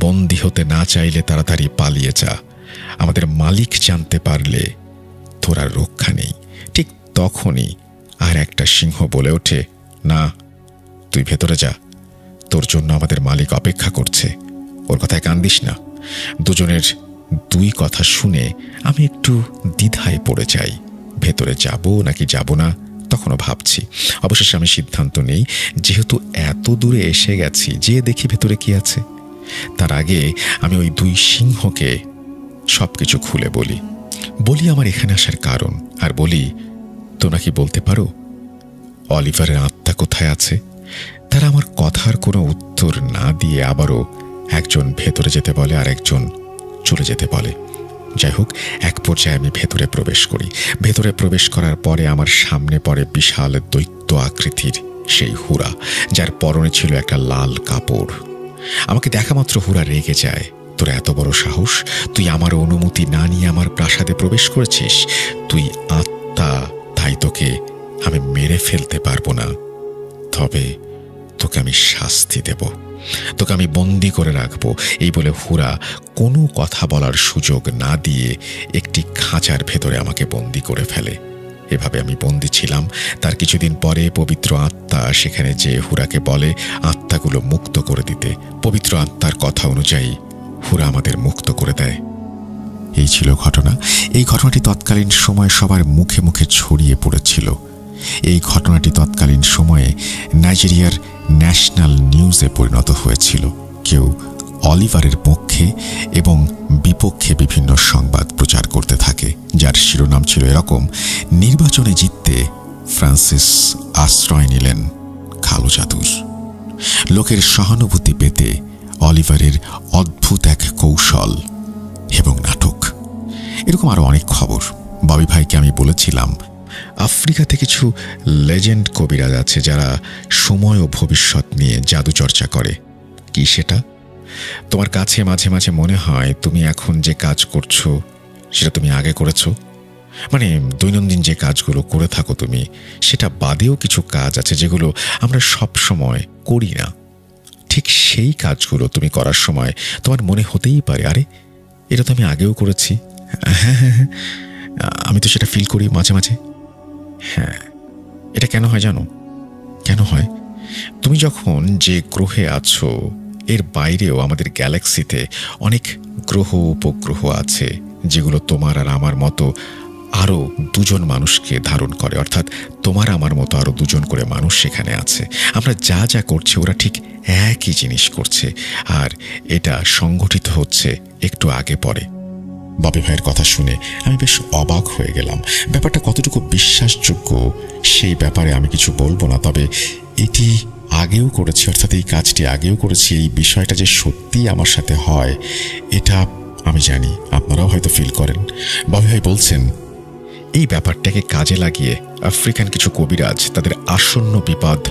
বন্দী হতে না চাইলে তাড়াতাড়ি পালিয়ে যা, আমাদের মালিক জানতে পারলে তোর আর রক্ষা নেই। ঠিক তখনই আর একটা সিংহ বলে ওঠে, না, তুই ভেতরে যা, তোর জন্য আমাদের মালিক অপেক্ষা করছে, ওর কথায় কান দিস না। দুজনের 2 কথা শুনে আমি একটু দ্বিধায় পড়ে যাই, ভেতরে যাব নাকি যাব না তখনও ভাবছি। অবশেষে আমি সিদ্ধান্ত নেই, যেহেতু এত দূরে এসে গেছি, যে দেখি ভেতরে কি আছে। তার আগে আমি ওই 2 সিংহকে সবকিছু খুলে বলি আমার এখানে আসার কারণ, আর বলি, তোমরা কি বলতে পারো অলিভারের আত্মা কোথায় আছে? তারা আমার কথার কোনো উত্তর না দিয়ে আবারও একজন ভেতরে যেতে বলে আর একজন চলে যেতে বলে। যাই হোক, এক পর্যায়ে আমি ভেতরে প্রবেশ করি। ভেতরে প্রবেশ করার পরে আমার সামনে পড়ে বিশাল দৈত্য আকৃতির সেই হুরা, যার পরনে ছিল একটা লাল কাপড়। আমাকে দেখা মাত্র হুরা রেগে যায়, তোর এত বড় সাহস, তুই আমার অনুমতি না নিয়ে আমার প্রাসাদে প্রবেশ করেছিস? তুই আত্মা, তাই তোকে আমি মেরে ফেলতে পারবো না, তবে তোকে আমি শাস্তি দেব, তোকে আমি বন্দি করে রাখবো। এই বলে হুরা কোনো কথা বলার সুযোগ না দিয়ে একটি খাঁচার ভেতরে আমাকে বন্দি করে ফেলে। এভাবে আমি বন্দি ছিলাম। তার কিছুদিন পরে পবিত্র আত্মা সেখানে যে হুরাকে বলে আত্মাগুলো মুক্ত করে দিতে। পবিত্র আত্মার কথা অনুযায়ী হুরা আমাদের মুক্ত করে দেয়। এই ছিল ঘটনা। এই ঘটনাটি তৎকালীন সময়ে সবার মুখে মুখে ছড়িয়ে পড়েছিল। এই ঘটনাটি তৎকালীন সময়ে নাইজেরিয়ার ন্যাশনাল নিউজে পরিণত হয়েছিল। কেউ অলিভারের পক্ষে এবং বিপক্ষে বিভিন্ন সংবাদ প্রচার করতে থাকে, যার শিরোনাম ছিল এরকম: নির্বাচনে জিততে ফ্রান্সিস আশ্রয় নিলেন কালো জাদুর। লোকের সহানুভূতি পেতে অলিভারের অদ্ভুত এক কৌশল এবং নাটক। এরকম আরো অনেক খবর। ববি ভাইকে আমি বলেছিলাম আফ্রিকাতে কিছু লেজেন্ড কবিরাজ আছে যারা সময় ও ভবিষ্যৎ নিয়ে জাদু চর্চা করে। কি সেটা? তোমার কাছে মাঝে মাঝে মনে হয় তুমি এখন যে কাজ করছো সেটা তুমি আগে করেছো। মানে দৈনন্দিন যে কাজগুলো করে থাকো তুমি, সেটা বাদেও কিছু কাজ আছে যেগুলো আমরা সব সময় করি না। ঠিক সেই কাজগুলো তুমি করার সময় তোমার মনে হতেই পারে, আরে এটা তো আমি আগেও করেছি। হ্যাঁ হ্যাঁ হ্যাঁ, আমি তো সেটা ফিল করি মাঝে মাঝে। হ্যাঁ, এটা কেন হয় জানো? কেন হয়? তুমি যখন যে গ্রহে আছো এর বাইরেও আমাদের গ্যালাক্সিতে অনেক গ্রহ উপগ্রহ আছে যেগুলো তোমার আর আমার মতো আরও দুজন মানুষকে ধারণ করে। অর্থাৎ তোমার আমার মতো আরও দুজন করে মানুষ সেখানে আছে। আমরা যা যা করছি ওরা ঠিক একই জিনিস করছে, আর এটা সংগঠিত হচ্ছে একটু আগে পরে। ববি ভাইয়ের কথা শুনে আমি বেশ অবাক হয়ে গেলাম। ব্যাপারটা কতটুকু বিশ্বাসযোগ্য সেই ব্যাপারে আমি কিছু বলবো না, তবে এটি আগেও করেছি, অর্থাৎ এই কাজটি আগেও করেছি। এই বিষয়টা যে সত্যিই আমার সাথে হয় এটা আমি জানি, আপনারাও হয়তো ফিল করেন। ববি ভাই বলছেন এই ব্যাপারটাকে কাজে লাগিয়ে আফ্রিকান কিছু কবিরাজ তাদের আসন্ন বিপদ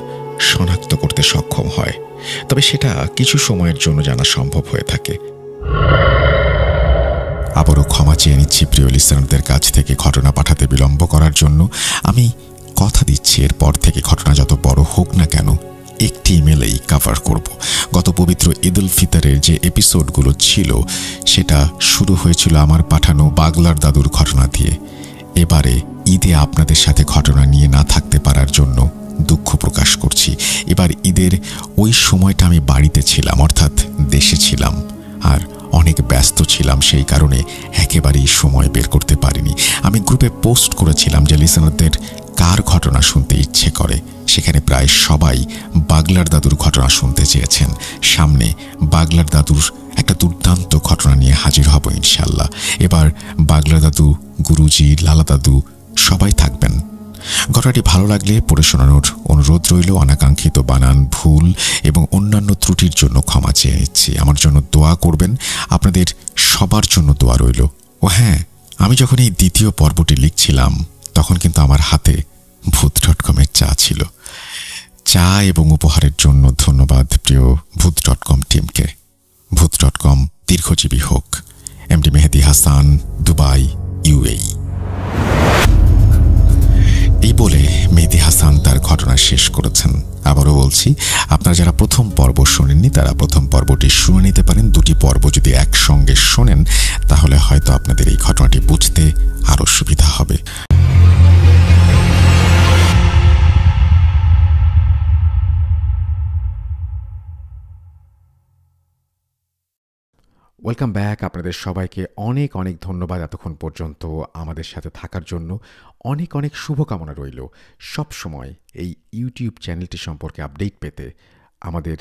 শনাক্ত করতে সক্ষম হয়, তবে সেটা কিছু সময়ের জন্য জানা সম্ভব হয়ে থাকে। আবারও ক্ষমা চেয়ে নিচ্ছি প্রিয় লিসনারদের কাছ থেকে ঘটনা পাঠাতে বিলম্ব করার জন্য। আমি কথা দিচ্ছি এরপর থেকে ঘটনা যত বড় হোক না কেন একটি ইমেলেই কভার করব। গত পবিত্র ঈদ উল ফিতরের যে এপিসোডগুলো ছিল সেটা শুরু হয়েছিল আমার পাঠানো বাগলার দাদুর ঘটনা দিয়ে। এবারে ঈদে আপনাদের সাথে ঘটনা নিয়ে না থাকতে পারার জন্য দুঃখ প্রকাশ করছি। এবার ঈদের ওই সময়টা আমি বাড়িতে ছিলাম, অর্থাৎ দেশে ছিলাম, আর অনেক ব্যস্ত ছিলাম, সেই কারণে একেবারেই সময় বের করতে পারিনি। আমি গ্রুপে পোস্ট করেছিলাম যে লিসনারদের কার ঘটনা শুনতে ইচ্ছে করে। সেখানে প্রায় সবাই বাগলার দাদুর ঘটনা শুনতে চেয়েছেন। সামনে বাগলার দাদুর একটা দুর্দান্ত ঘটনা নিয়ে হাজির হব ইনশাল্লাহ। এবার বাগলার দাদু, গুরুজি, লালা দাদু সবাই থাকবেন। ঘটনাটি ভালো লাগলে পড়ে শোনানোর অনুরোধ রইল। অনাকাঙ্ক্ষিত বানান, ভুল এবং অন্যান্য ত্রুটির জন্য ক্ষমা চেয়ে নিচ্ছি। আমার জন্য দোয়া করবেন, আপনাদের সবার জন্য দোয়া রইল। ও হ্যাঁ, আমি যখন এই দ্বিতীয় পর্বটি লিখছিলাম তখন কিন্তু আমার হাতে ভূত.com-এর চা ছিল। চা এবং উপহারের জন্য ধন্যবাদ প্রিয় ভূত.com টিমকে। ভূত.com দীর্ঘজীবী হোক। এমডি মেহেদী হাসান, দুবাই, ইউএই। এই বলে মেহেদী হাসান তার ঘটনা শেষ করেছেন। আবারও বলছি, আপনারা যারা প্রথম পর্ব শোনেননি তারা প্রথম পর্বটি শুনে নিতে পারেন। দুটি পর্ব যদি একসঙ্গে শোনেন তাহলে হয়তো আপনাদের এই ঘটনাটি বুঝতে আরও সুবিধা হবে। Welcome back. আপনাদের সবাইকে অনেক অনেক ধন্যবাদ এতক্ষণ পর্যন্ত আমাদের সাথে থাকার জন্য। অনেক অনেক শুভকামনা রইল। সব সময় এই ইউটিউব চ্যানেলটি সম্পর্কে আপডেট পেতে আমাদের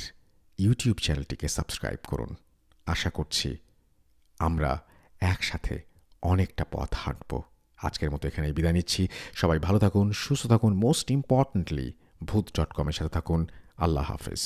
ইউটিউব চ্যানেলটিকে সাবস্ক্রাইব করুন। আশা করছি আমরা একসাথে অনেকটা পথ হাঁটব। আজকের মতো এখানেই বিদায় নিচ্ছি। সবাই ভালো থাকুন, সুস্থ থাকুন, মোস্ট ইম্পর্টেন্টলি ভূত.com-এর সাথে থাকুন। আল্লাহ হাফেজ।